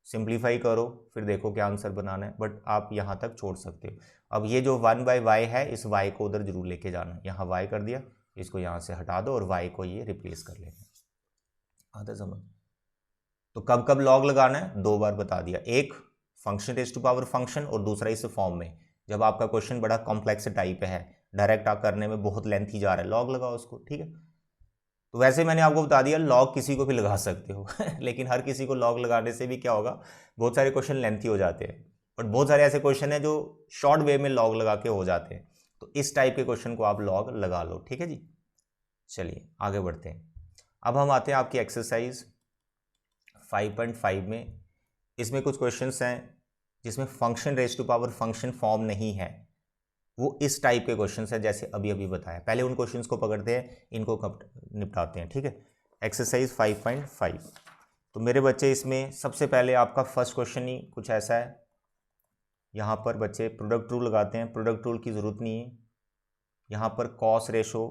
S1: सिंप्लीफाई करो, फिर देखो क्या आंसर बनाना है, बट आप यहाँ तक छोड़ सकते हो। अब ये जो 1/y है, इस y को उधर जरूर लेके जाना, यहाँ y कर दिया, इसको यहाँ से हटा दो और y को ये रिप्लेस कर लेना, आता समझ। तो कब कब लॉग लगाना है, 2 बार बता दिया, एक function raise to power function और दूसरा इस फॉर्म में, जब आपका क्वेश्चन बड़ा कॉम्प्लेक्स टाइप है, डायरेक्ट आप करने में बहुत लेंथी जा रहा है, लॉग लगाओ उसको, ठीक है। तो वैसे मैंने आपको बता दिया लॉग किसी को भी लगा सकते हो लेकिन हर किसी को लॉग लगाने से भी क्या होगा, बहुत सारे क्वेश्चन लेंथी हो जाते हैं, बट बहुत सारे ऐसे क्वेश्चन हैं जो शॉर्ट वे में लॉग लगा के हो जाते हैं, तो इस टाइप के क्वेश्चन को आप लॉग लगा लो, ठीक है जी। चलिए आगे बढ़ते हैं। अब हम आते हैं आपकी एक्सरसाइज 5.5 में। इसमें कुछ क्वेश्चंस हैं जिसमें function raise to power function form नहीं है, वो इस टाइप के क्वेश्चंस हैं जैसे अभी अभी बताया। पहले उन क्वेश्चंस को पकड़ते हैं, इनको निपटाते हैं, ठीक है। एक्सरसाइज 5.5, तो मेरे बच्चे इसमें सबसे पहले आपका फर्स्ट क्वेश्चन ही कुछ ऐसा है, यहाँ पर बच्चे प्रोडक्ट रूल लगाते हैं, प्रोडक्ट रूल की ज़रूरत नहीं है। यहाँ पर cos ratio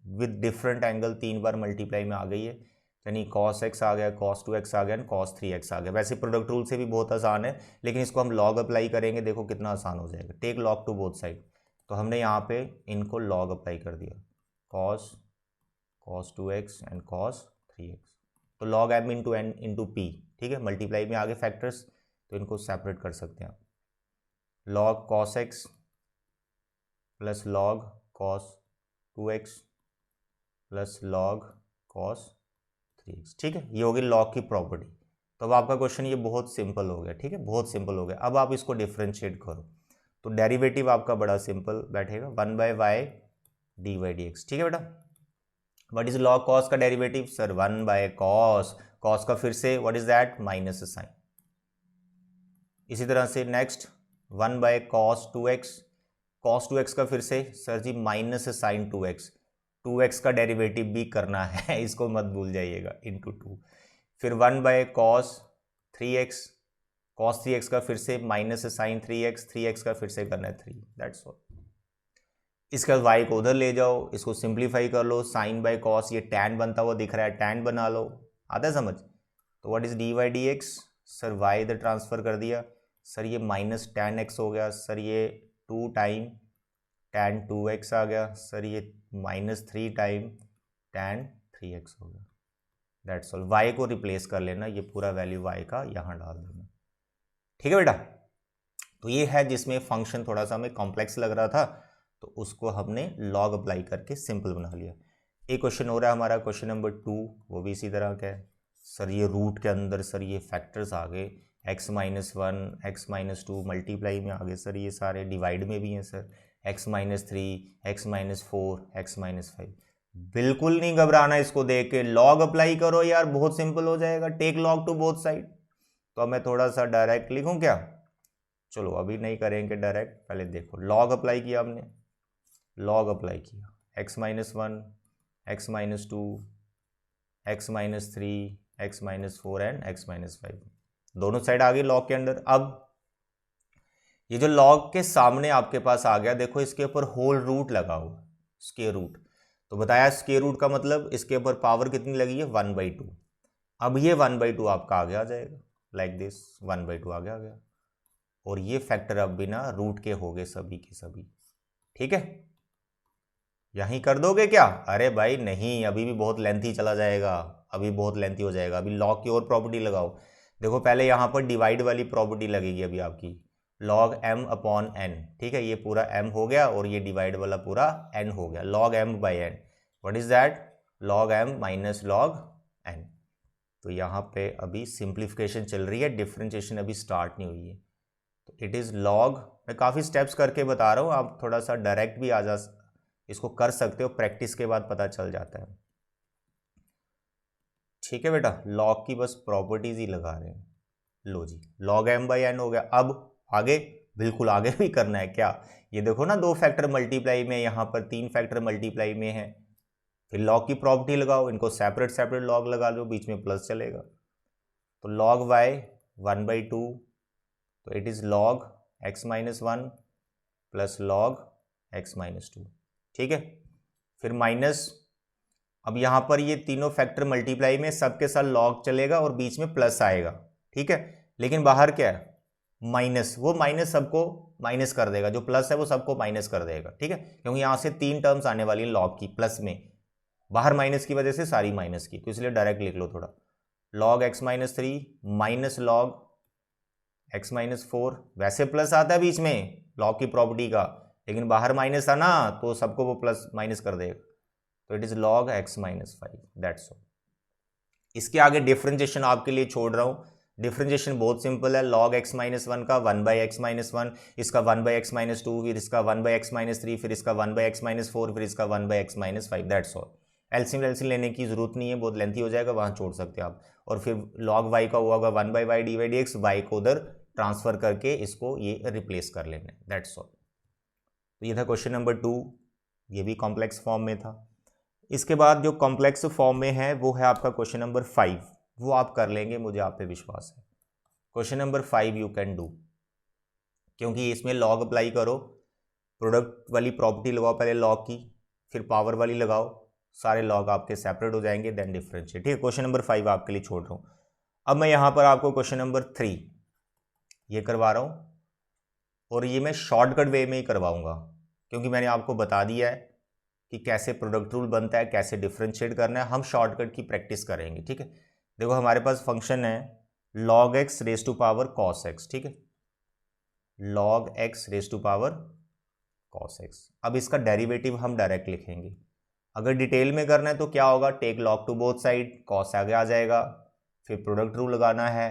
S1: with different angle 3 bar multiply में आ गई है, यानी cos x आ गया, cos 2x आ गया, cos 3x आ गया। वैसे प्रोडक्ट रूल से भी बहुत आसान है, लेकिन इसको हम log अप्लाई करेंगे, देखो कितना आसान हो जाएगा। Take log to both side, तो हमने यहाँ पे इनको log अप्लाई कर दिया, cos 2x and cos 3x, तो log m into n into p, ठीक है। मल्टीप्लाई में आगे फैक्टर्स, तो इनको सेपरेट कर सकते हैं आप। log cos x plus log cos 2x plus log cos 3x, ठीक है। ये होगी लॉग की प्रॉपर्टी। तो अब आपका क्वेश्चन ये बहुत सिंपल हो गया, ठीक है, बहुत सिंपल हो गया। अब आप इसको डिफरेंशिएट करो, तो डेरिवेटिव आपका बड़ा सिंपल बैठेगा, 1/y dy/dx, ठीक है बेटा। व्हाट इज log cos का डेरिवेटिव, सर 1/cos, cos का फिर से what is that, minus sine. इसी तरह से next 1/cos 2x, cos 2x का फिर से सर जी माइनस साइन 2x, 2x का डेरिवेटिव भी करना है इसको मत भूल जाइएगा, इंटू 2। फिर 1/cos 3x, cos 3x का फिर से माइनस साइन 3x, 3x का फिर से करना है 3, दैट्स ऑल। इसके बाद y को उधर ले जाओ, इसको सिंप्लीफाई कर लो, साइन बाय कॉस, ये टैन बनता हुआ दिख रहा है, टैन बना लो, आता है समझ। तो what is dy/dx, sir y इधर ट्रांसफर कर दिया, सर ये माइनस टैन x हो गया, सर ये 2 टाइम टैन 2x आ गया, सर ये -3 टाइम टैन 3x हो गया, दैट्स ऑल। y को रिप्लेस कर लेना, ये पूरा वैल्यू y का यहाँ डाल देना, ठीक है बेटा। तो ये है जिसमें फंक्शन थोड़ा सा हमें कॉम्प्लेक्स लग रहा था, तो उसको हमने लॉग अप्लाई करके सिंपल बना लिया। एक क्वेश्चन हो रहा है हमारा, क्वेश्चन नंबर 2, वो भी इसी तरह का है। सर ये रूट के अंदर सर ये फैक्टर्स आ गए, x-1 x-2 मल्टीप्लाई में आ गए, सर ये सारे डिवाइड में भी हैं सर, x-3 x-4 x-5। बिल्कुल नहीं घबराना इसको देख के, लॉग अप्लाई करो यार, बहुत सिंपल हो जाएगा। Take log to both side. तो अब मैं थोड़ा सा डायरेक्ट लिखूं क्या, चलो अभी नहीं करेंगे डायरेक्ट, पहले देखो लॉग अप्लाई किया हमने, लॉग अप्लाई किया, x-1 x-2 x-3 x-4 and x-5 दोनों साइड आ गई लॉग के अंदर। अब ये जो लॉग के सामने आपके पास आ गया, देखो इसके ऊपर होल रूट लगा हुआ, स्क्वायर रूट, तो बताया स्क्वायर रूट का मतलब इसके ऊपर पावर कितनी लगी है 1/2। अब ये 1/2 आपका आगे आ जाएगा लाइक दिस, 1/2 आगे आ गया और ये फैक्टर अब बिना रूट के हो गए सभी के सभी। ठीक है, यहीं कर दोगे क्या? अरे भाई नहीं, अभी भी बहुत लेंथी चला जाएगा, अभी बहुत लेंथी हो जाएगा। अभी लॉग की और प्रॉपर्टी लगाओ। देखो पहले यहाँ पर डिवाइड वाली प्रॉपर्टी लगेगी अभी आपकी, log m अपॉन n। ठीक है, ये पूरा m हो गया और ये डिवाइड वाला पूरा n हो गया, log m by n। What is that? log m minus log n। तो यहाँ पे अभी सिंप्लीफिकेशन चल रही है, डिफ्रेंशिएशन अभी स्टार्ट नहीं हुई है। तो इट इज़ log, मैं काफ़ी स्टेप्स करके बता रहा हूँ, आप थोड़ा सा डायरेक्ट भी इसको कर सकते हो, प्रैक्टिस के बाद पता चल जाता है। ठीक है बेटा, log की बस प्रॉपर्टीज ही लगा रहे हैं। लो जी, log m बाई n हो गया। अब आगे, बिल्कुल आगे भी करना है क्या? ये देखो ना, 2 फैक्टर मल्टीप्लाई में, यहाँ पर 3 फैक्टर मल्टीप्लाई में है। फिर log की प्रॉपर्टी लगाओ, इनको सेपरेट सेपरेट log लगा लो, बीच में प्लस चलेगा। तो log y 1/2, तो it is log x minus 1 plus log x minus 2। ठीक है, फिर माइनस, अब यहाँ पर ये तीनों फैक्टर मल्टीप्लाई में सबके साथ log चलेगा और बीच में प्लस आएगा। ठीक है, लेकिन बाहर क्या है? माइनस, वो माइनस सबको माइनस कर देगा, जो प्लस है वो सबको माइनस कर देगा। ठीक है, क्योंकि यहाँ से 3 टर्म्स आने वाली है log की प्लस में, बाहर माइनस की वजह से सारी माइनस की, तो इसलिए डायरेक्ट लिख लो थोड़ा। log x minus 3 minus log x minus 4, वैसे प्लस आता है बीच में log की प्रॉपर्टी का, लेकिन बाहर माइनस था ना, तो सबको वो प्लस माइनस कर देगा। तो it is log x minus 5, that's all. इसके आगे डिफरेंशिएशन आपके लिए छोड़ रहा हूँ। डिफरेंशिएशन बहुत सिंपल है, log x माइनस 1 का 1/x माइनस 1, इसका 1/x माइनस 2, फिर इसका 1/x माइनस 3, फिर इसका 1/x माइनस 4, फिर इसका 1/x minus 5, that's all. LCM लेने की जरूरत नहीं है, बहुत लेंथी हो जाएगा, वहाँ छोड़ सकते हैं आप। और फिर log y का हुआ होगा 1/y dy/dx, y को उधर ट्रांसफर करके इसको ये रिप्लेस कर लेना है, दैट्स ऑल। तो ये था क्वेश्चन नंबर 2, ये भी कॉम्प्लेक्स फॉर्म में था। इसके बाद जो कॉम्प्लेक्स फॉर्म में है वो है आपका क्वेश्चन नंबर 5, वो आप कर लेंगे, मुझे आप पे विश्वास है। Question number 5 you can do, क्योंकि इसमें log अप्लाई करो, प्रोडक्ट वाली प्रॉपर्टी लगाओ पहले log की, फिर पावर वाली लगाओ, सारे log आपके सेपरेट हो जाएंगे, देन डिफरेंशिएट। ठीक है, क्वेश्चन नंबर 5 आपके लिए छोड़ रहा हूँ। अब मैं यहाँ पर आपको क्वेश्चन नंबर 3 ये करवा रहा हूँ, और ये मैं शॉर्टकट वे में ही करवाऊँगा, क्योंकि मैंने आपको बता दिया है कि कैसे प्रोडक्ट रूल बनता है, कैसे डिफरेंशिएट करना है, हम शॉर्टकट की प्रैक्टिस करेंगे। ठीक है, देखो हमारे पास फंक्शन है log x raise to power cos x। ठीक है, log x raise to power cos x। अब इसका डेरिवेटिव हम डायरेक्ट लिखेंगे। अगर डिटेल में करना है तो क्या होगा, take log to both side, cos आगे आ जाएगा, फिर प्रोडक्ट रूल लगाना है,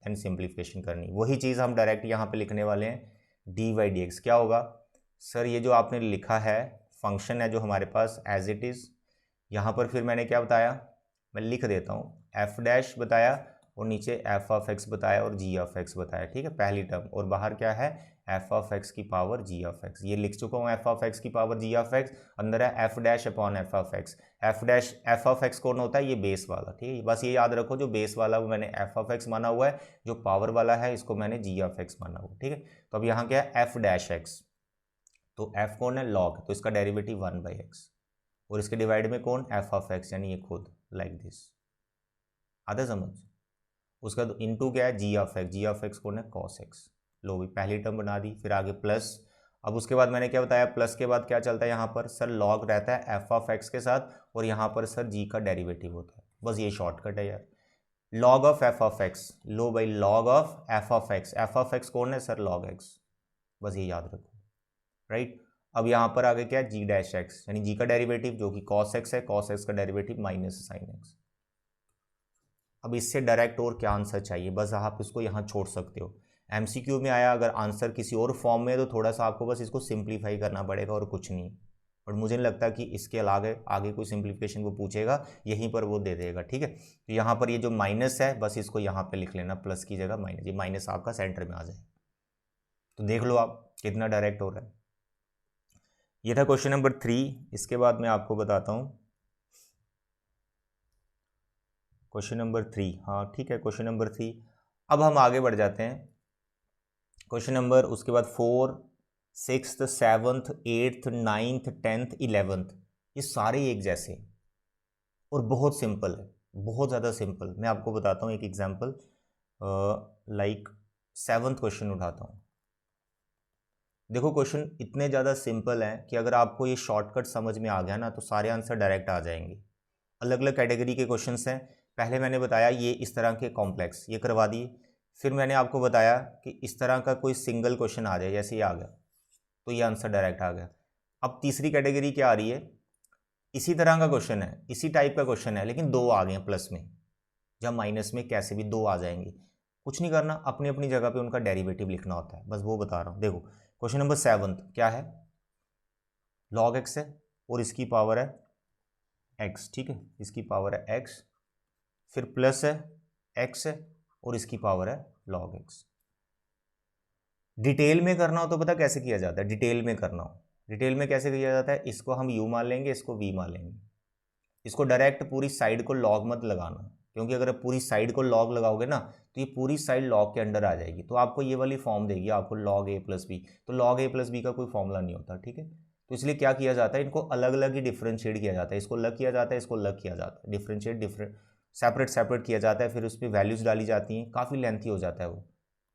S1: एंड सिंप्लीफिकेशन करनी। वही चीज़ हम डायरेक्ट यहाँ पे लिखने वाले हैं, dy/dx। क्या होगा सर, ये जो आपने लिखा है फंक्शन है जो हमारे पास एज इट इज़, यहाँ पर फिर मैंने क्या बताया, मैं लिख देता हूँ, एफ डैश बताया और नीचे एफ ऑफ एक्स बताया और जी ऑफ एक्स बताया। ठीक है, पहली टर्म, और बाहर क्या है, एफ ऑफ एक्स की पावर जी ऑफ एक्स, ये लिख चुका हूँ, एफ ऑफ एक्स की पावर जी ऑफ एक्स, अंदर है f dash upon F of x. F dash, F of x कौन होता है, ये बेस वाला। ठीक है, बस ये याद रखो, जो बेस वाला वो मैंने एफ ऑफ एक्स माना हुआ है, जो पावर वाला है इसको मैंने जी ऑफ एक्स माना हुआ। ठीक है, तो अब यहाँ क्या है, एफ डैश एक्स, तो f कौन है, log, तो इसका डेरिवेटिव 1/x, और इसके डिवाइड में कौन, f ऑफ x, यानी ये खुद, लाइक दिस। आता समझ? उसका तो इनटू क्या है, g of x, g of x कौन है, cos x। लो भी पहली टर्म बना दी, फिर आगे प्लस। अब उसके बाद मैंने क्या बताया, प्लस के बाद क्या चलता है यहाँ पर सर, log रहता है f ऑफ x के साथ, और यहाँ पर सर g का डेरिवेटिव होता है। बस ये शॉर्टकट है यार, log of f of x, लो भाई log of f of x, f of x कौन है सर, log x, बस ये याद रखो, राइट। अब यहाँ पर आगे क्या है, जी डैश एक्स, यानी जी का डेरिवेटिव जो कि cos x है, cos x का डेरिवेटिव माइनस साइन x। अब इससे डायरेक्ट और क्या आंसर चाहिए, बस आप इसको यहाँ छोड़ सकते हो। एमसीक्यू में आया, अगर आंसर किसी और फॉर्म में तो थोड़ा सा आपको बस इसको सिंप्लीफाई करना पड़ेगा और कुछ नहीं। बट मुझे नहीं लगता कि इसके आगे आगे कोई सिंप्लीफिकेशन वो पूछेगा, यहीं पर वो दे देगा। ठीक है, तो यहाँ पर ये जो माइनस है, बस इसको यहाँ पर लिख लेना, प्लस की जगह माइनस, ये माइनस आपका सेंटर में आ जाए। तो देख लो आप कितना डायरेक्ट हो रहा है। ये था क्वेश्चन नंबर 3। इसके बाद मैं आपको बताता हूँ क्वेश्चन नंबर 3। हाँ ठीक है, क्वेश्चन नंबर 3। अब हम आगे बढ़ जाते हैं, क्वेश्चन नंबर उसके बाद 4, 6, 7, 8, 9, 10, 11। ये सारे एक जैसे हैं और बहुत सिंपल है, बहुत ज़्यादा सिंपल। मैं आपको बताता हूँ एक एग्जांपल, लाइक 7th क्वेश्चन उठाता हूँ। देखो क्वेश्चन इतने ज़्यादा सिंपल हैं कि अगर आपको ये शॉर्टकट समझ में आ गया ना तो सारे आंसर डायरेक्ट आ जाएंगे। अलग अलग कैटेगरी के क्वेश्चंस हैं। पहले मैंने बताया ये इस तरह के कॉम्प्लेक्स, ये करवा दिए। फिर मैंने आपको बताया कि इस तरह का कोई सिंगल क्वेश्चन आ जाए, जैसे ये आ गया तो ये आंसर डायरेक्ट आ गया। अब तीसरी कैटेगरी क्या आ रही है, इसी तरह का क्वेश्चन है, इसी टाइप का क्वेश्चन है, लेकिन दो आ गए हैं प्लस में या माइनस में, कैसे भी दो आ जाएंगे। कुछ नहीं करना, अपनी अपनी जगह पे उनका डेरिवेटिव लिखना होता है, बस वो बता रहा हूँ। देखो क्वेश्चन नंबर 7 क्या है, log x है और इसकी पावर है x, ठीक है, इसकी पावर है x, फिर प्लस है x है और इसकी पावर है log x। डिटेल में करना हो तो पता कैसे किया जाता है, डिटेल में करना हो, डिटेल में कैसे किया जाता है, इसको हम u मान लेंगे, इसको v मान लेंगे। इसको डायरेक्ट पूरी साइड को log मत लगाना, क्योंकि अगर पूरी साइड को log लगाओगे ना तो ये पूरी साइड log के अंडर आ जाएगी, तो आपको ये वाली फॉर्म देगी आपको log a प्लस बी। तो log a प्लस बी का कोई फॉर्मूला नहीं होता, ठीक है। तो इसलिए क्या किया जाता है, इनको अलग अलग ही डिफ्रेंशिएट किया जाता है, इसको अलग किया जाता है, इसको अलग किया जाता है, डिफ्रेंशिएट डिफरेंट सेपरेट सेपरेट किया जाता है, फिर उस पर वैल्यूज डाली जाती हैं, काफ़ी लेंथी हो जाता है वो।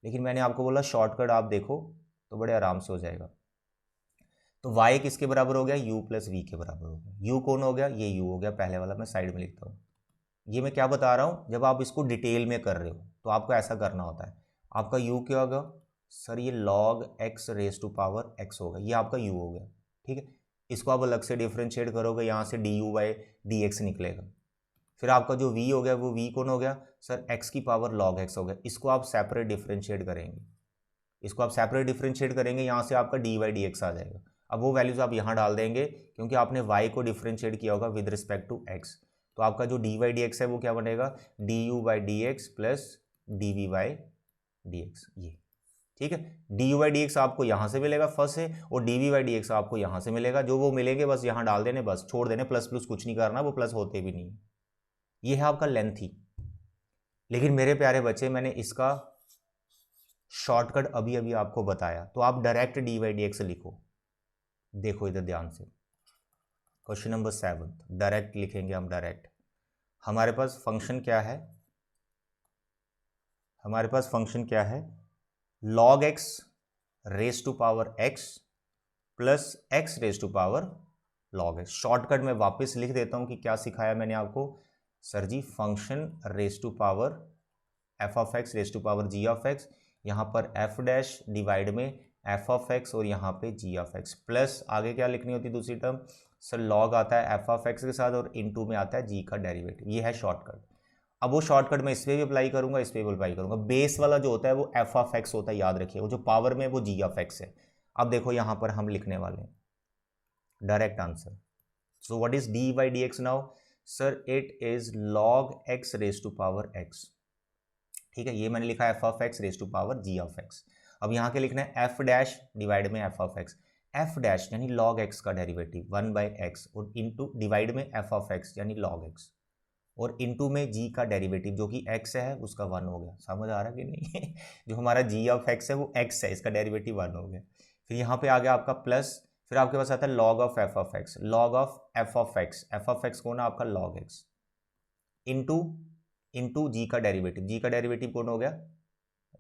S1: लेकिन मैंने आपको बोला शॉर्टकट आप देखो तो बड़े आराम से हो जाएगा। तो y किसके बराबर हो गया, u प्लस वी के बराबर हो गया। u कौन हो गया, ये u हो गया, पहले वाला मैं साइड में लिखता हूँ। ये मैं क्या बता रहा हूँ, जब आप इसको डिटेल में कर रहे हो तो आपको ऐसा करना होता है। आपका u क्या होगा सर, ये log x raise to power x होगा, ये आपका u हो गया, ठीक है। इसको आप अलग से डिफ्रेंशिएट करोगे, यहाँ से du बाई डी एक्स निकलेगा। फिर आपका जो v हो गया वो v कौन हो गया सर, x की पावर log x हो गया। इसको आप सेपरेट डिफ्रेंशिएट करेंगे, इसको आप सेपरेट डिफ्रेंशिएट करेंगे, यहाँ से आपका डी बाई डी एक्स आ जाएगा। अब वो वैल्यूज़ आप यहाँ डाल देंगे, क्योंकि आपने y को डिफ्रेंशिएट किया होगा विद रिस्पेक्ट टू x। तो आपका जो डी बाई डी एक्स है वो क्या बनेगा, d u by d x plus d v by d x, ये ठीक है। D u by d x आपको यहाँ से मिलेगा फर्स्ट से, और d v by d x आपको यहाँ से मिलेगा। जो वो मिलेंगे बस यहाँ डाल देने, बस छोड़ देने, प्लस प्लस कुछ नहीं करना, वो प्लस होते भी नहीं। ये है आपका लेंथी। लेकिन मेरे प्यारे बच्चे, मैंने इसका शॉर्टकट अभी अभी आपको बताया, तो आप direct D by d x लिखो। देखो इधर ध्यान से, क्वेश्चन नंबर 7 डायरेक्ट लिखेंगे हम, डायरेक्ट। हमारे पास फंक्शन क्या है, हमारे पास फंक्शन क्या है, log x raise to power x plus x raise to power log x। Shortcut में वापस लिख देता हूं कि क्या सिखाया मैंने आपको। Sir ji function raise to power f of x raise to power g of x, यहाँ पर f डैश डिवाइड में f ऑफ x और यहाँ पे g ऑफ x, प्लस आगे क्या लिखनी होती है दूसरी टर्म, सर log आता है f ऑफ x के साथ और इनटू में आता है g का डेरिवेटिव। ये है शॉर्टकट। अब वो शॉर्टकट मैं इस पर भी अप्लाई करूंगा, इस पर भी अप्लाई करूंगा। बेस वाला जो होता है वो f ऑफ x होता है, याद रखिए, वो जो पावर में वो g ऑफ x है। अब देखो यहाँ पर हम लिखने वाले हैं direct answer. So what is d by d x now, sir it is log x raise to power x, ठीक है। ये मैंने लिखा है f of x raise to power g of x। अब यहाँ के लिखना है f डैश डिवाइड में f of x, f dash यानी log x का डेरिवेटिव 1 बाई x और इनटू डिवाइड में f ऑफ x यानी log x, और इनटू में g का डेरिवेटिव जो कि x है उसका 1 हो गया। समझ आ रहा कि नहीं जो हमारा g ऑफ x है वो x है, इसका डेरिवेटिव 1 हो गया। फिर यहाँ पे आ गया आपका प्लस, फिर आपके पास आता है log of f of x, log of f of x, f of x कौन है आपका log x, इनटू जी का डेरिवेटिव, जी का डेरिवेटिव कौन हो गया,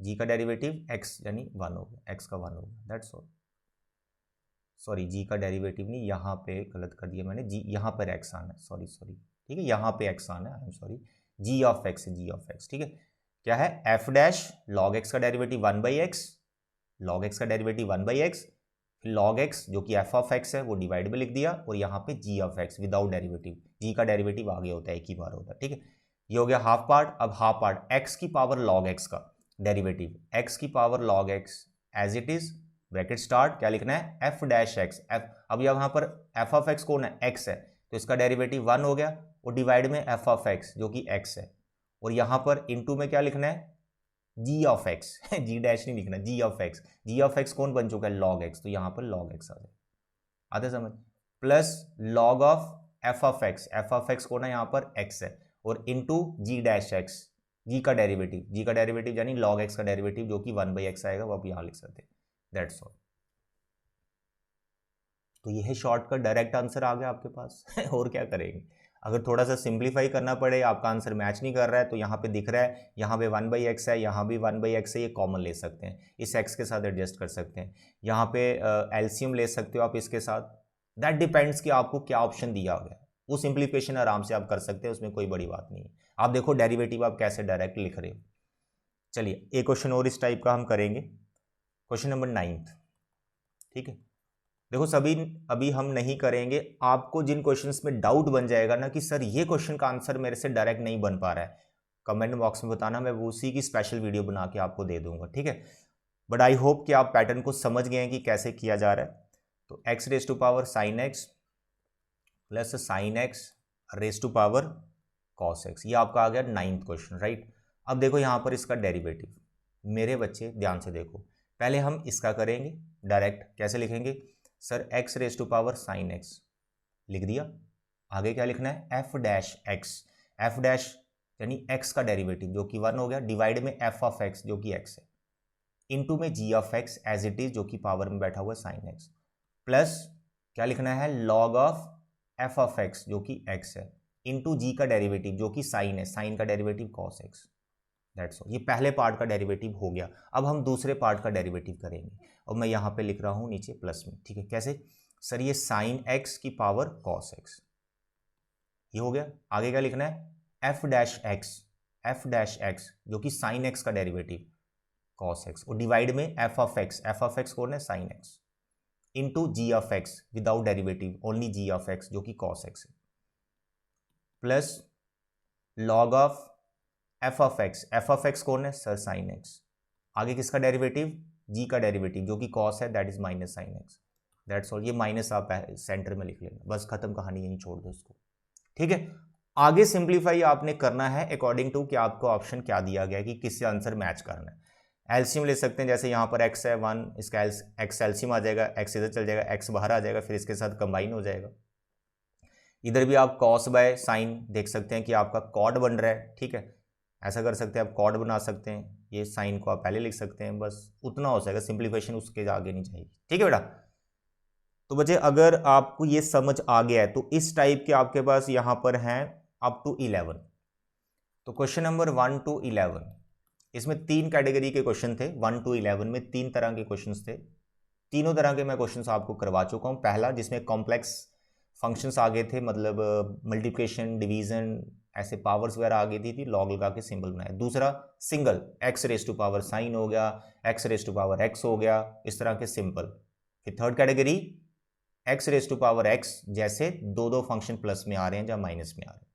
S1: जी का डेरिवेटिव x यानी 1 हो गया, x का 1 हो गया, दैट्स ऑल। सॉरी जी का डेरिवेटिव नहीं, यहाँ पे गलत कर दिया मैंने, जी यहाँ पर x आना है, सॉरी सॉरी, ठीक है, यहाँ पे x आना है, I am sorry, g of x है, जी ऑफ x, ठीक है। क्या है f डैश log x का derivative 1 by x, log x का डेरिवेटिव 1 बाई एक्स, फिर log x जो कि f ऑफ x है वो डिवाइड में लिख दिया, और यहाँ पे g of x without derivative, g का डेरिवेटिव आगे होता है, एक ही बार होता है, ठीक है। ये हो गया हाफ पार्ट। अब हाफ पार्ट x की पावर log x का डेरिवेटिव, x की power log x as it is, bracket start, क्या लिखना है f डैश x, f, अब यहाँ पर f ऑफ x कौन है, x है, तो इसका डेरिवेटिव 1 हो गया, और डिवाइड में f ऑफ x जो कि x है, और यहाँ पर इनटू में क्या लिखना है g of x g dash नहीं लिखना, g of x, g of x कौन बन चुका है log x, तो यहाँ पर log x आ जाए, आते समझ, plus log of f of x कौन है यहाँ पर x है, और into g dash x, g का डेरिवेटिव यानी log x का डेरिवेटिव जो कि 1 बाई एक्स आएगा, वो आप यहाँ लिख सकते हैं, दैट्स ऑल। तो यह शॉर्टकट डायरेक्ट आंसर आ गया आपके पास और क्या करेंगे। अगर थोड़ा सा सिंप्लीफाई करना पड़े, आपका आंसर मैच नहीं कर रहा है, तो यहाँ पे दिख रहा है, यहाँ पे 1/x है, यहाँ भी 1/x है, ये कॉमन ले सकते हैं, इस x के साथ एडजस्ट कर सकते हैं, यहाँ पे एलसीएम ले सकते हो आप इसके साथ। दैट डिपेंड्स कि आपको क्या ऑप्शन दिया गया, वो सिंप्लीफिकेशन आराम से आप कर सकते हैं, उसमें कोई बड़ी बात नहीं है। आप देखो डेरिवेटिव आप कैसे डायरेक्ट लिख रहे हो। चलिए एक क्वेश्चन और इस टाइप का हम करेंगे, क्वेश्चन नंबर 9। ठीक है, देखो सभी अभी हम नहीं करेंगे, आपको जिन क्वेश्चंस में डाउट बन जाएगा ना कि सर ये क्वेश्चन का आंसर मेरे से डायरेक्ट नहीं बन पा रहा है, कमेंट बॉक्स में बताना, मैं वो उसी की स्पेशल वीडियो बना के आपको दे दूंगा। ठीक है, बट आई होप कि आप पैटर्न को समझ गए हैं कि कैसे किया जा रहा है। तो x raise to power sine x plus sine x raise to power cos x, ये आपका आ गया 9th क्वेश्चन, राइट। अब देखो यहाँ पर इसका डेरिवेटिव, मेरे बच्चे ध्यान से देखो, पहले हम इसका करेंगे डायरेक्ट, कैसे लिखेंगे sir, x raise to power sine x लिख दिया, आगे क्या लिखना है f dash x, f dash यानी x का डेरिवेटिव जो कि 1 हो गया, डिवाइड में f ऑफ x जो कि x है, इनटू में g of x as it is जो कि पावर में बैठा हुआ है साइन x, प्लस क्या लिखना है log of f of x जो कि x है, इनटू g का डेरिवेटिव जो कि साइन है, साइन का derivative cos x। That's all, ये पहले पार्ट का डेरिवेटिव हो गया। अब हम दूसरे पार्ट का डेरिवेटिव करेंगे, और मैं यहाँ पे लिख रहा हूँ नीचे प्लस में। ठीक है, कैसे सर, ये साइन x की पावर cos x, ये हो गया। आगे क्या लिखना है f dash x, f dash x जो कि साइन x का डेरिवेटिव cos x, और डिवाइड में f ऑफ x कौन है sine x, into g of x without derivative only g of x जो कि cos x है, plus log of f of x कौन है सर साइन x, आगे किसका डेरिवेटिव g का डेरिवेटिव जो कि cos है, that is minus sine x। That's all, ये माइनस आप सेंटर में लिख लेना, बस खत्म कहानी, यहीं छोड़ दो इसको। ठीक है, आगे सिंप्लीफाई आपने करना है अकॉर्डिंग टू कि आपको ऑप्शन क्या दिया गया है कि किससे आंसर मैच करना है। एलसीएम ले सकते हैं, जैसे यहाँ पर x है 1, इसका x एलसीएम आ जाएगा, x इधर चल जाएगा, x बाहर आ जाएगा, फिर इसके साथ कंबाइन हो जाएगा। इधर भी आप cos बाय साइन देख सकते हैं कि आपका कॉड बन रहा है। ठीक है, ऐसा कर सकते हैं, आप कॉड बना सकते हैं, ये साइन को आप पहले लिख सकते हैं, बस उतना हो जाएगा, सिंप्लीफिकेशन उसके आगे नहीं चाहिए। ठीक है बेटा, तो बच्चे अगर आपको ये समझ आ गया है तो इस टाइप के आपके पास यहाँ पर हैं अप टू 11। तो क्वेश्चन नंबर 1 to 11, इसमें 3 कैटेगरी के क्वेश्चन थे, 1 to 11 में 3 तरह के क्वेश्चंस थे, तीनों तरह के मैं क्वेश्चंस आपको करवा चुका हूँ। पहला जिसमें कॉम्प्लेक्स फंक्शंस आ गए थे, मतलब मल्टीप्लिकेशन डिवीजन ऐसे पावर्स वगैरह आ गई थी, लॉग लगा के सिंबल बनाया। दूसरा single x raise to power sine हो गया, x raise to power x हो गया, इस तरह के सिंपल। फिर third category x raise to power x जैसे दो फंक्शन प्लस में आ रहे हैं या माइनस में आ रहे हैं।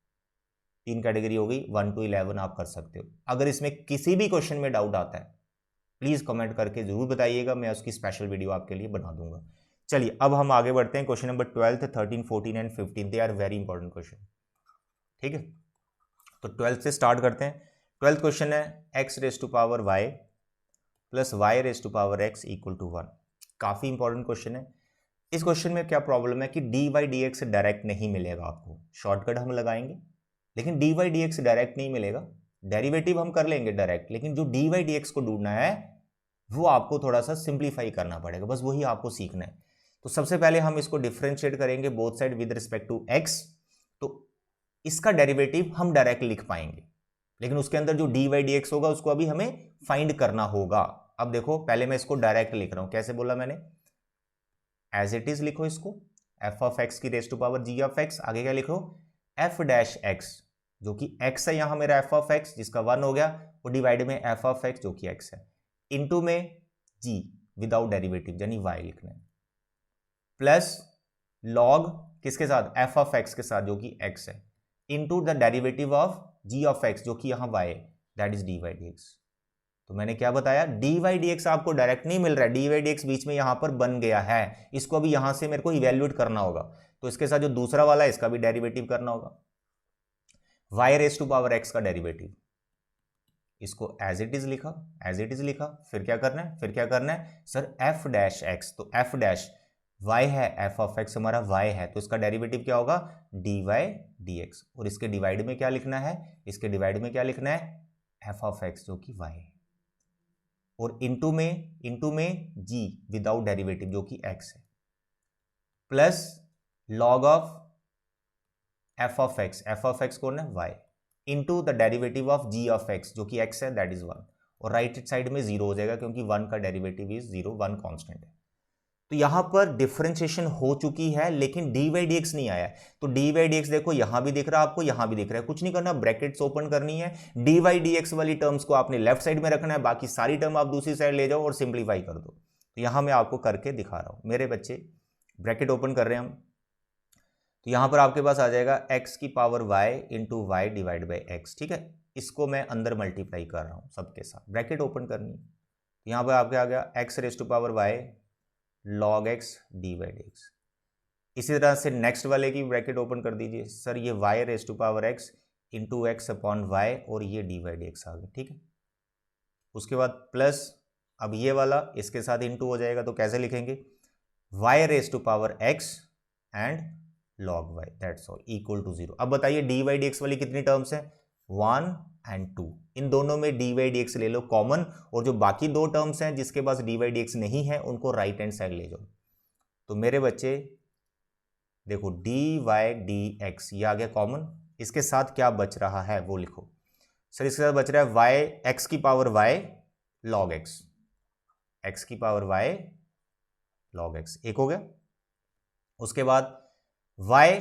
S1: 3 कैटेगरी हो गई, 1 to 11 आप कर सकते हो। अगर इसमें किसी भी क्वेश्चन में डाउट आता है प्लीज़ कमेंट करके ज़रूर बताइएगा, मैं उसकी स्पेशल वीडियो आपके लिए बना दूंगा। चलिए अब हम आगे बढ़ते हैं, question number 12, 13, 14 and 15, they are very important question. ठीक है, तो 12 से स्टार्ट करते हैं। 12th क्वेश्चन है x raise to power y plus y raise to power x equal to 1। काफ़ी इंपॉर्टेंट क्वेश्चन है। इस क्वेश्चन में क्या प्रॉब्लम है कि dy dx डायरेक्ट नहीं मिलेगा आपको, शॉर्टकट हम लगाएंगे, लेकिन dy dx डायरेक्ट नहीं मिलेगा, डेरिवेटिव हम कर लेंगे डायरेक्ट, लेकिन जो dy dx को ढूंढना है वो आपको थोड़ा सा सिंप्लीफाई करना पड़ेगा, बस वही आपको सीखना है। तो सबसे पहले हम इसको डिफरेंशिएट करेंगे both side with respect to x, तो इसका डेरिवेटिव हम डायरेक्ट लिख पाएंगे, लेकिन उसके अंदर जो dy dx होगा उसको अभी हमें फाइंड करना होगा। अब देखो पहले मैं इसको डायरेक्ट लिख रहा हूं, कैसे बोला मैंने, एज इट इज लिखो इसको, f ऑफ x की raise to power g of x, आगे क्या लिखो f डैश x जो कि x है, यहां मेरा f ऑफ x जिसका 1 हो गया, वो डिवाइड में f ऑफ x जो कि x है, इनटू में g विदाउट डेरिवेटिव यानी y लिखना है, प्लस लॉग किसके साथ f ऑफ x के साथ जो कि x है, into the derivative of g of x जो कि यहां y है, दैट इज dy dx। तो मैंने क्या बताया, dy dx आपको डायरेक्ट नहीं मिल रहा है, dy dx बीच में यहां पर बन गया है, इसको अभी यहां से मेरे को इवेल्युएट करना होगा, तो इसके साथ जो दूसरा वाला है इसका भी डेरिवेटिव करना होगा, y raise to power x का डेरिवेटिव, इसको एज इट इज लिखा, एज इट इज लिखा, फिर क्या करना है, फिर क्या करना है सर f डैश x, तो f डैश y है, f ऑफ x हमारा y है, तो इसका डेरिवेटिव क्या होगा dy dx, और इसके डिवाइड में क्या लिखना है, इसके डिवाइड में क्या लिखना है f ऑफ x जो कि y है, और इनटू में g विदाउट डेरिवेटिव जो कि x है, plus log of f of x कौन है y, into the derivative of g of x जो कि x है दैट इज 1, और राइट साइड में 0 हो जाएगा क्योंकि 1 का डेरिवेटिव इज 0, 1 कांस्टेंट है। तो यहां पर डिफरेंशिएशन हो चुकी है लेकिन डी वाई डी एक्स नहीं आया है। तो डी वाई डी एक्स देखो यहां भी दिख रहा है आपको, यहां भी दिख रहा है, कुछ नहीं करना, ब्रैकेट्स ओपन करनी है, डी वाई डी एक्स वाली टर्म्स को आपने लेफ्ट साइड में रखना है, बाकी सारी टर्म आप दूसरी साइड ले जाओ और सिंप्लीफाई कर दो। तो यहां मैं आपको करके दिखा रहा हूं मेरे बच्चे, ब्रैकेट ओपन कर रहे हैं हम। तो यहां पर आपके पास आ जाएगा x की power y into y divide by x, ठीक है। इसको मैं अंदर मल्टीप्लाई कर रहा हूं सबके साथ, ब्रैकेट ओपन करनी है। तो यहां पर आपके आ गया x raise to power y log x d by d x. इसी तरह से नेक्स्ट वाले की ब्रैकेट ओपन कर दीजिए, सर ये y raise to power x into x upon y और ये डी बाई डी एक्स आ गया, ठीक है। उसके बाद प्लस, अब ये वाला इसके साथ इंटू हो जाएगा, तो कैसे लिखेंगे, y raise to power x and log y that's all equal to 0। अब बताइए डी वाई डी एक्स वाली कितनी टर्म्स हैं, 1 एंड 2, इन दोनों में डी वाई डी एक्स ले लो कॉमन, और जो बाकी दो टर्म्स हैं जिसके पास डी वाई डी एक्स नहीं है उनको राइट हैंड साइड ले जाओ। तो मेरे बच्चे देखो डी वाई डी एक्स ये आ गया कॉमन, इसके साथ क्या बच रहा है वो लिखो। सर इसके साथ बच रहा है वाई एक्स की power y log x, x की पावर वाई लॉग एक्स, एक हो गया। उसके बाद y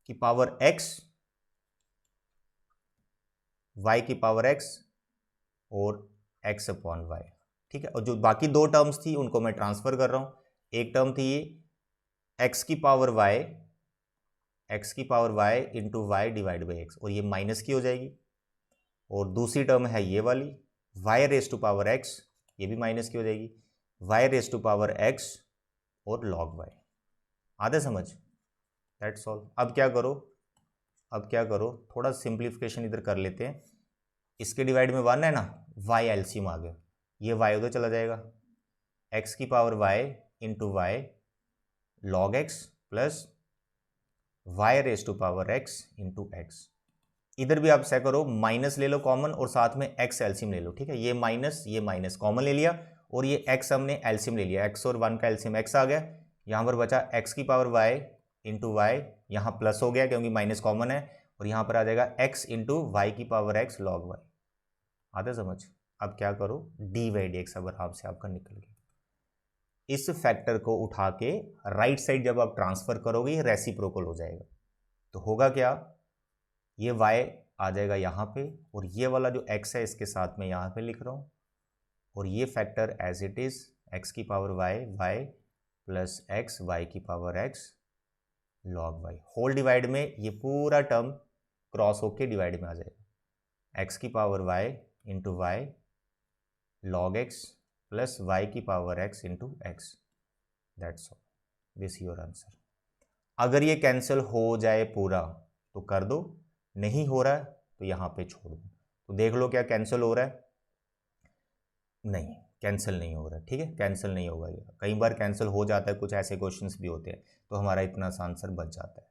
S1: की पावर x, y की पावर x और x अपॉन y, ठीक है। और जो बाकी दो टर्म्स थी उनको मैं ट्रांसफर कर रहा हूं। एक टर्म थी ये x की power y into y divide by x, और ये माइनस की हो जाएगी। और दूसरी टर्म है ये वाली y raise to power x, ये भी माइनस की हो जाएगी, y raise to power x और log y। आते समझ, दैट्स ऑल। अब क्या करो, थोड़ा सिंप्लीफिकेशन इधर कर लेते हैं। इसके डिवाइड में 1 है ना, y एलसीएम आ गया, ये y उधर चला जाएगा, x की power y into y log x plus y raise to power x into x. इधर भी आप ऐसा करो, माइनस ले लो कॉमन और साथ में x एलसीएम ले लो, ठीक है। ये माइनस कॉमन ले लिया और ये x हमने एलसीएम ले लिया, x और 1 का एलसीएम x आ गया। यहाँ पर बचा x की पावर y इंटू वाई, यहाँ प्लस हो गया क्योंकि माइनस कॉमन है, और यहाँ पर आ जाएगा x इंटू वाई की पावर x लॉग वाई। आते समझ। अब क्या करो, डी वाई डी एक्स अब आराम से आपका निकल गया। इस फैक्टर को उठा के राइट साइड जब आप ट्रांसफर करोगे ये रेसिप्रोकल हो जाएगा। तो होगा क्या, ये y आ जाएगा यहाँ पे, और ये वाला जो x है इसके साथ में यहाँ पे लिख रहा हूँ, और ये factor as it is x की power y plus x y की power x log y, whole divide में ये पूरा टर्म क्रॉस होके डिवाइड में आ जाएगा, x की power y into y log x plus y की power x into x, that's all, this your answer. अगर ये कैंसिल हो जाए पूरा तो कर दो, नहीं हो रहा है तो यहाँ पे छोड़ दो। तो देख लो क्या कैंसिल हो रहा है, नहीं कैंसिल नहीं हो रहा है, ठीक है, कैंसिल नहीं होगा। ये कई बार कैंसिल हो जाता है, कुछ ऐसे क्वेश्चंस भी होते हैं, तो हमारा इतना सा आंसर बच जाता है।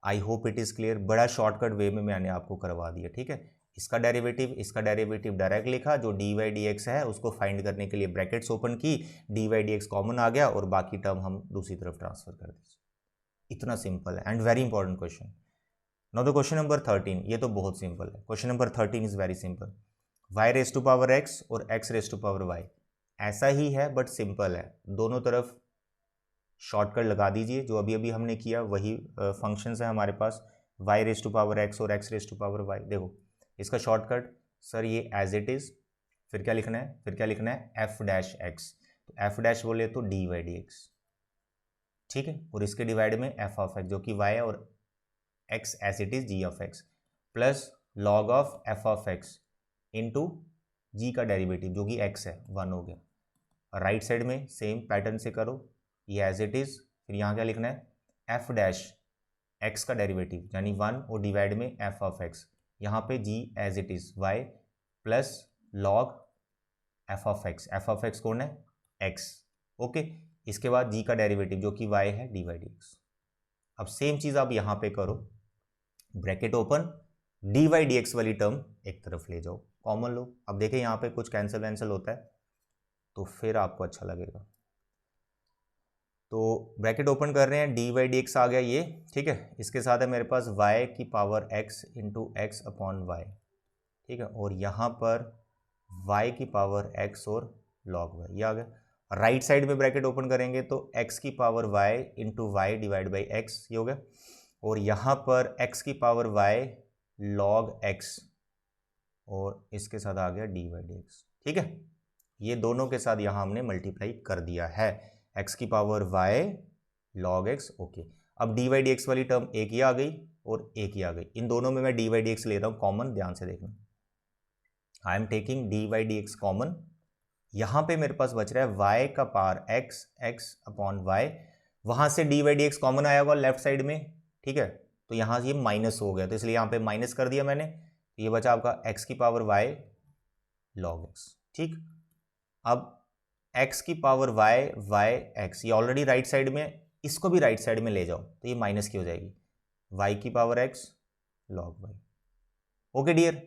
S1: I hope it is clear, बड़ा शॉर्टकट वे में मैंने आपको करवा दिया, ठीक है। इसका डेरिवेटिव डायरेक्ट लिखा, जो डी वाई डी एक्स है उसको फाइंड करने के लिए ब्रैकेट्स ओपन की, d y d x common आ गया और बाकी टर्म हम दूसरी तरफ ट्रांसफर कर दीजिए। इतना सिंपल है and very important question. Now the question number 13, ये तो बहुत सिंपल है। Question number 13 is very simple, y raise to power x और x raise to power y, ऐसा ही है बट सिंपल है। दोनों तरफ शॉर्टकट लगा दीजिए, जो अभी अभी हमने किया वही फंक्शंस है हमारे पास, y raise to power x और x raise to power y। देखो इसका शॉर्टकट, सर ये एज इट इज, फिर क्या लिखना है, f डैश x, तो f डैश बोले तो डी वाई डी एक्स, ठीक है, और इसके डिवाइड में f ऑफ x जो कि y और x as it is g of x plus log of f of x into g का डेरिवेटिव जो कि x है, 1 हो गया। राइट साइड में सेम पैटर्न से करो, ये एज इट इज, फिर यहाँ क्या लिखना है, f डैश x का डेरिवेटिव यानी 1 और डिवाइड में f ऑफ x, यहाँ पे g as it is y plus log f of x कौन है, x, ओके। इसके बाद g का डेरिवेटिव जो कि y है dy dx। अब सेम चीज़ आप यहाँ पे करो, ब्रैकेट ओपन, dy dx वाली टर्म एक तरफ ले जाओ, कॉमन लो। अब देखें यहाँ पे कुछ कैंसिल होता है तो फिर आपको अच्छा लगेगा। तो तो ब्रैकेट ओपन कर रहे हैं, डी वाई डी एक्स आ गया ये, ठीक है। इसके साथ है मेरे पास y की power x into x upon y, ठीक है। और यहाँ पर y की पावर x और log y, ये आ गया। राइट साइड में ब्रैकेट ओपन करेंगे तो x की power y into y divide by x, ये हो गया। और यहाँ पर x की पावर y log x और इसके साथ आ गया डी वाई डी एक्स, ठीक है। ये दोनों के साथ यहाँ हमने मल्टीप्लाई कर दिया है, x की power y log x, okay. अब डी वाई डी एक्स वाली टर्म एक ही आ गई और एक ही आ गई, इन दोनों में मैं डी वाई डी एक्स ले रहा हूँ कॉमन, ध्यान से देखना, I am taking d y d x common. यहाँ पे मेरे पास बच रहा है y का power x, x upon y, वहाँ से d y d x common आया हुआ लेफ्ट साइड में, ठीक है। तो यहाँ ये माइनस हो गया, तो इसलिए यहाँ पे माइनस कर दिया मैंने, ये बचा आपका x की पावर y log x, ठीक। अब x की पावर y x, ये ऑलरेडी राइट साइड में, इसको भी राइट साइड में ले जाओ तो ये माइनस की हो जाएगी, y की power x log y, okay dear.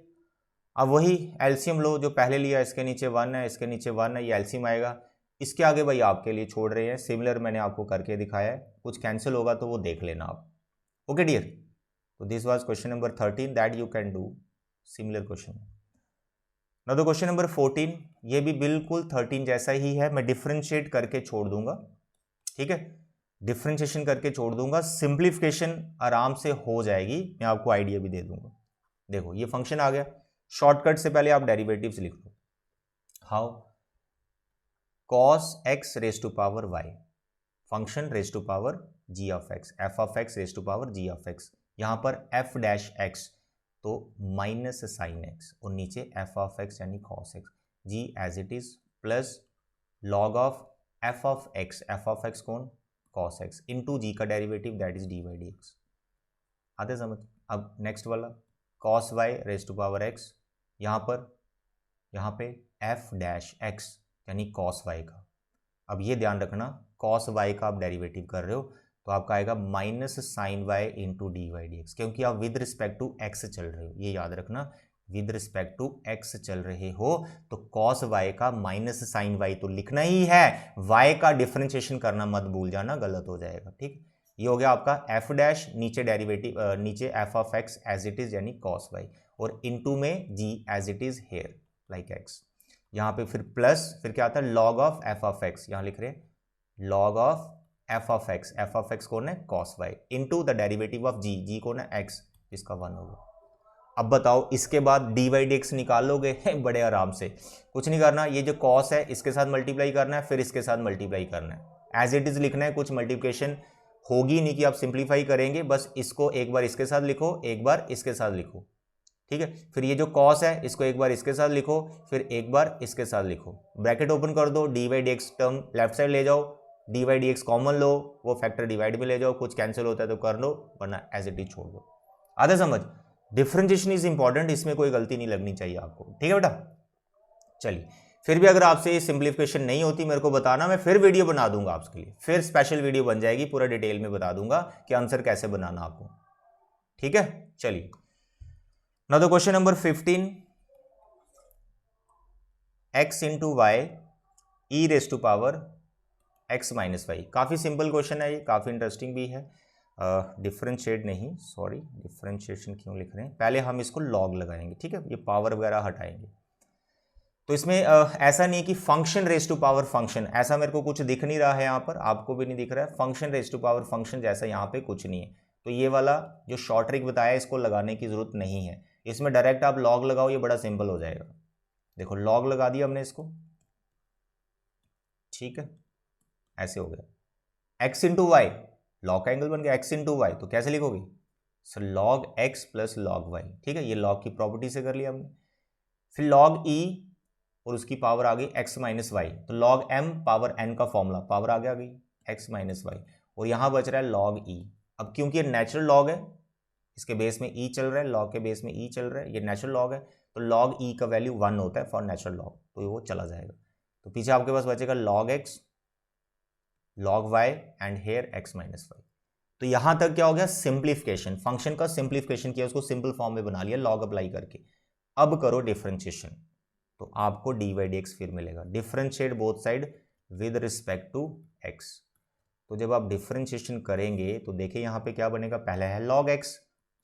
S1: अब वही एलसीएम लो जो पहले लिया, इसके नीचे 1 है, इसके नीचे 1 है, ये एलसीएम आएगा। इसके आगे भाई आपके लिए छोड़ रहे हैं, सिमिलर मैंने आपको करके दिखाया है, कुछ कैंसिल होगा तो वो देख लेना आप, ओके डियर। तो this was question number 13 that you can do similar question. Now the question number 14, ये भी बिल्कुल 13 जैसा ही है, मैं डिफ्रेंशिएट करके छोड़ दूंगा, ठीक है। डिफ्रेंशिएशन करके छोड़ दूंगा, सिंप्लीफिकेशन आराम से हो जाएगी, मैं आपको आइडिया भी दे दूंगा। देखो ये फंक्शन आ गया, शॉर्टकट से पहले आप डेरिवेटिव्स लिख लो। How, cos x raise to power y, function raise to power g of x, f of x raise to power g of x, यहाँ पर f डैश x तो माइनस साइन x और नीचे f ऑफ x यानी cos x, g as it is plus log of f of x कौन, cos x into g का derivative that is d y d x, आते समझ। अब next वाला cos y raise to power x, यहाँ पे f dash x यानी cos y का। अब ये ध्यान रखना, cos y का आप डेरिवेटिव कर रहे हो तो आपका आएगा minus sine y into d y d x, क्योंकि आप विद रिस्पेक्ट टू x चल रहे हो, ये याद रखना, विद रिस्पेक्ट टू x चल रहे हो तो cos y का माइनस साइन y तो लिखना ही है, y का डिफरेंशिएशन करना मत भूल जाना, गलत हो जाएगा, ठीक। ये हो गया आपका f डैश, नीचे डेरिवेटिव नीचे f of x as it is यानी cos y और इनटू में g as it is here like x, यहाँ पे फिर प्लस, फिर क्या आता है log of f of x, यहाँ लिख रहे हैं log of f of x कौन है cos y into the derivative of g कौन है x, इसका 1 होगा। अब बताओ इसके बाद डी वाई डी एक्स निकाल लोगे बड़े आराम से, कुछ नहीं करना, ये जो cos है इसके साथ मल्टीप्लाई करना है, फिर इसके साथ मल्टीप्लाई करना है, एज इट इज लिखना है, कुछ मल्टीप्लिकेशन होगी नहीं कि आप सिंप्लीफाई करेंगे, बस इसको एक बार इसके साथ लिखो, एक बार इसके साथ लिखो, ठीक है। फिर ये जो cos है इसको एक बार इसके साथ लिखो, फिर एक बार इसके साथ लिखो, ब्रैकेट ओपन कर दो, d y d x term left side ले जाओ, d y d x common लो, वो फैक्टर डिवाइड में ले जाओ, कुछ कैंसिल होता है तो कर लो, वरना एज इट इज छोड़ दो, आधा समझ। डिफरेंशिएशन इज इंपॉर्टेंट, इसमें कोई गलती नहीं लगनी चाहिए आपको, ठीक है बेटा। चलिए, फिर भी अगर आपसे ये सिंप्लीफिकेशन नहीं होती मेरे को बताना, मैं फिर वीडियो बना दूंगा आपके लिए, फिर स्पेशल वीडियो बन जाएगी, पूरा डिटेल में बता दूंगा कि आंसर कैसे बनाना आपको, ठीक है। चलिए, now the question number 15, x into y e raise to power x minus y, काफ़ी सिंपल क्वेश्चन है ये, काफ़ी इंटरेस्टिंग भी है। डिफरेंशिएट नहीं, सॉरी डिफरेंशिएशन क्यों लिख रहे हैं, पहले हम इसको लॉग लगाएंगे, ठीक है, ये पावर वगैरह हटाएंगे। तो इसमें ऐसा नहीं है कि function raise to power function, ऐसा मेरे को कुछ दिख नहीं रहा है यहाँ पर, आपको भी नहीं दिख रहा है, function raise to power function जैसा यहाँ पे कुछ नहीं है। तो ये वाला जो शॉर्ट ट्रिक बताया इसको लगाने की जरूरत नहीं है, इसमें डायरेक्ट आप लॉग लगाओ, ये बड़ा सिंपल हो जाएगा। देखो लॉग लगा दिया हमने इसको, ठीक है, ऐसे हो गया। x इंटू वाई, लॉग का एंगल बन गया x इंटू वाई, तो कैसे लिखोगे, sir log x plus log y, ठीक है, ये लॉग की प्रॉपर्टी से कर लिया हमने। फिर log e और उसकी पावर आ गई x माइनस वाई, तो log m पावर n का फॉर्मूला, पावर आगे आ गई x माइनस वाई, और यहाँ बच रहा है log e। अब क्योंकि ये नेचुरल लॉग है, इसके बेस में e चल रहा है, लॉग के बेस में e चल रहा है, ये नेचुरल लॉग है, तो log e का वैल्यू 1 होता है फॉर नेचुरल लॉग, तो वो चला जाएगा। तो पीछे आपके पास बचेगा log x log y and here x minus y. तो यहां तक क्या हो गया, सिंप्लीफिकेशन, फंक्शन का सिंप्लीफिकेशन किया, उसको सिंपल फॉर्म में बना लिया लॉग अप्लाई करके। अब करो डिफरेंशिएशन, तो आपको डी वाई डी एक्स फिर मिलेगा, differentiate both side with respect to x, तो जब आप डिफरेंशिएशन करेंगे तो देखिए यहाँ पे क्या बनेगा, पहले है log x,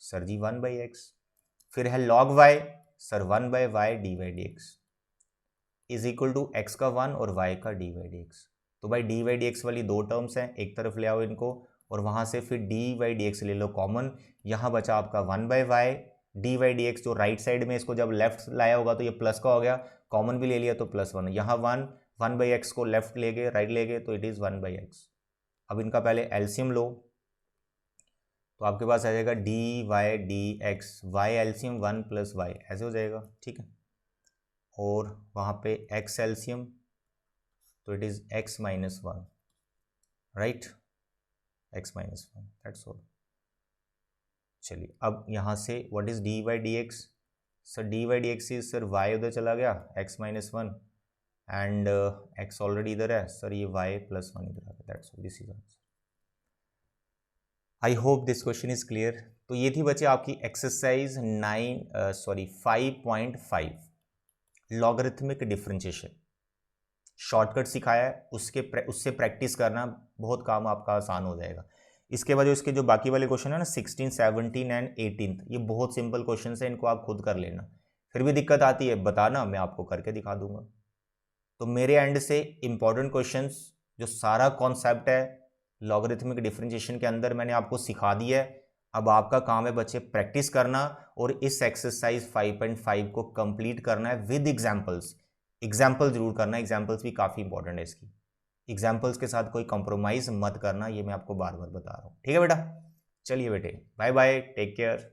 S1: सर जी 1/x, फिर है log y, sir 1/y dy/dx is equal to x का 1 और y का dy/dx। तो भाई dy/dx वाली दो टर्म्स हैं, एक तरफ ले आओ इनको और वहाँ से फिर dy/dx ले लो कॉमन, यहाँ बचा आपका 1/y dy/dx, जो राइट साइड में इसको जब लेफ्ट लाया होगा तो ये प्लस का हो गया, कॉमन भी ले लिया तो +1, यहाँ 1/x को लेफ्ट ले गए राइट ले गए तो इट इज़ 1/x। अब इनका पहले एलसीएम लो तो आपके पास आ जाएगा dy/dx, y एलसीएम 1 + y ऐसे हो जाएगा, ठीक है, और वहाँ पे x एलसीएम तो it is x - 1, right, x - 1, that's all. चलिए अब यहाँ से what is dy/dx, sir dy/dx is sir y उधर चला गया x - 1 एंड x ऑलरेडी इधर है, सर ये y + 1 इधर आ गया, that's all, this is answer. I hope this question is clear. तो ये थी बच्चे आपकी एक्सरसाइज 5.5 लॉगरिथमिक डिफरेंशिएशन। शॉर्टकट सिखाया है, उससे प्रैक्टिस करना बहुत काम आपका आसान हो जाएगा। इसके बाद इसके जो बाकी वाले क्वेश्चन है ना 16, 17 एंड 18, ये बहुत सिंपल क्वेश्चन है, इनको आप खुद कर लेना। फिर भी दिक्कत आती है बताना, मैं आपको करके दिखा दूंगा। तो मेरे एंड से इंपॉर्टेंट क्वेश्चंस जो सारा कॉन्सेप्ट है लॉगरिथमिक डिफरेंशिएशन के अंदर मैंने आपको सिखा दिया है। अब आपका काम है बच्चे प्रैक्टिस करना और इस एक्सरसाइज 5.5 को कंप्लीट करना है विद एग्जांपल्स। एग्जाम्पल जरूर करना है, एग्जाम्पल्स भी काफ़ी इंपॉर्टेंट है इसकी। एग्जाम्पल्स के साथ कोई कंप्रोमाइज़ मत करना, ये मैं आपको बार बार बता रहा हूँ, ठीक है बेटा। चलिए बेटे, बाय बाय, टेक केयर।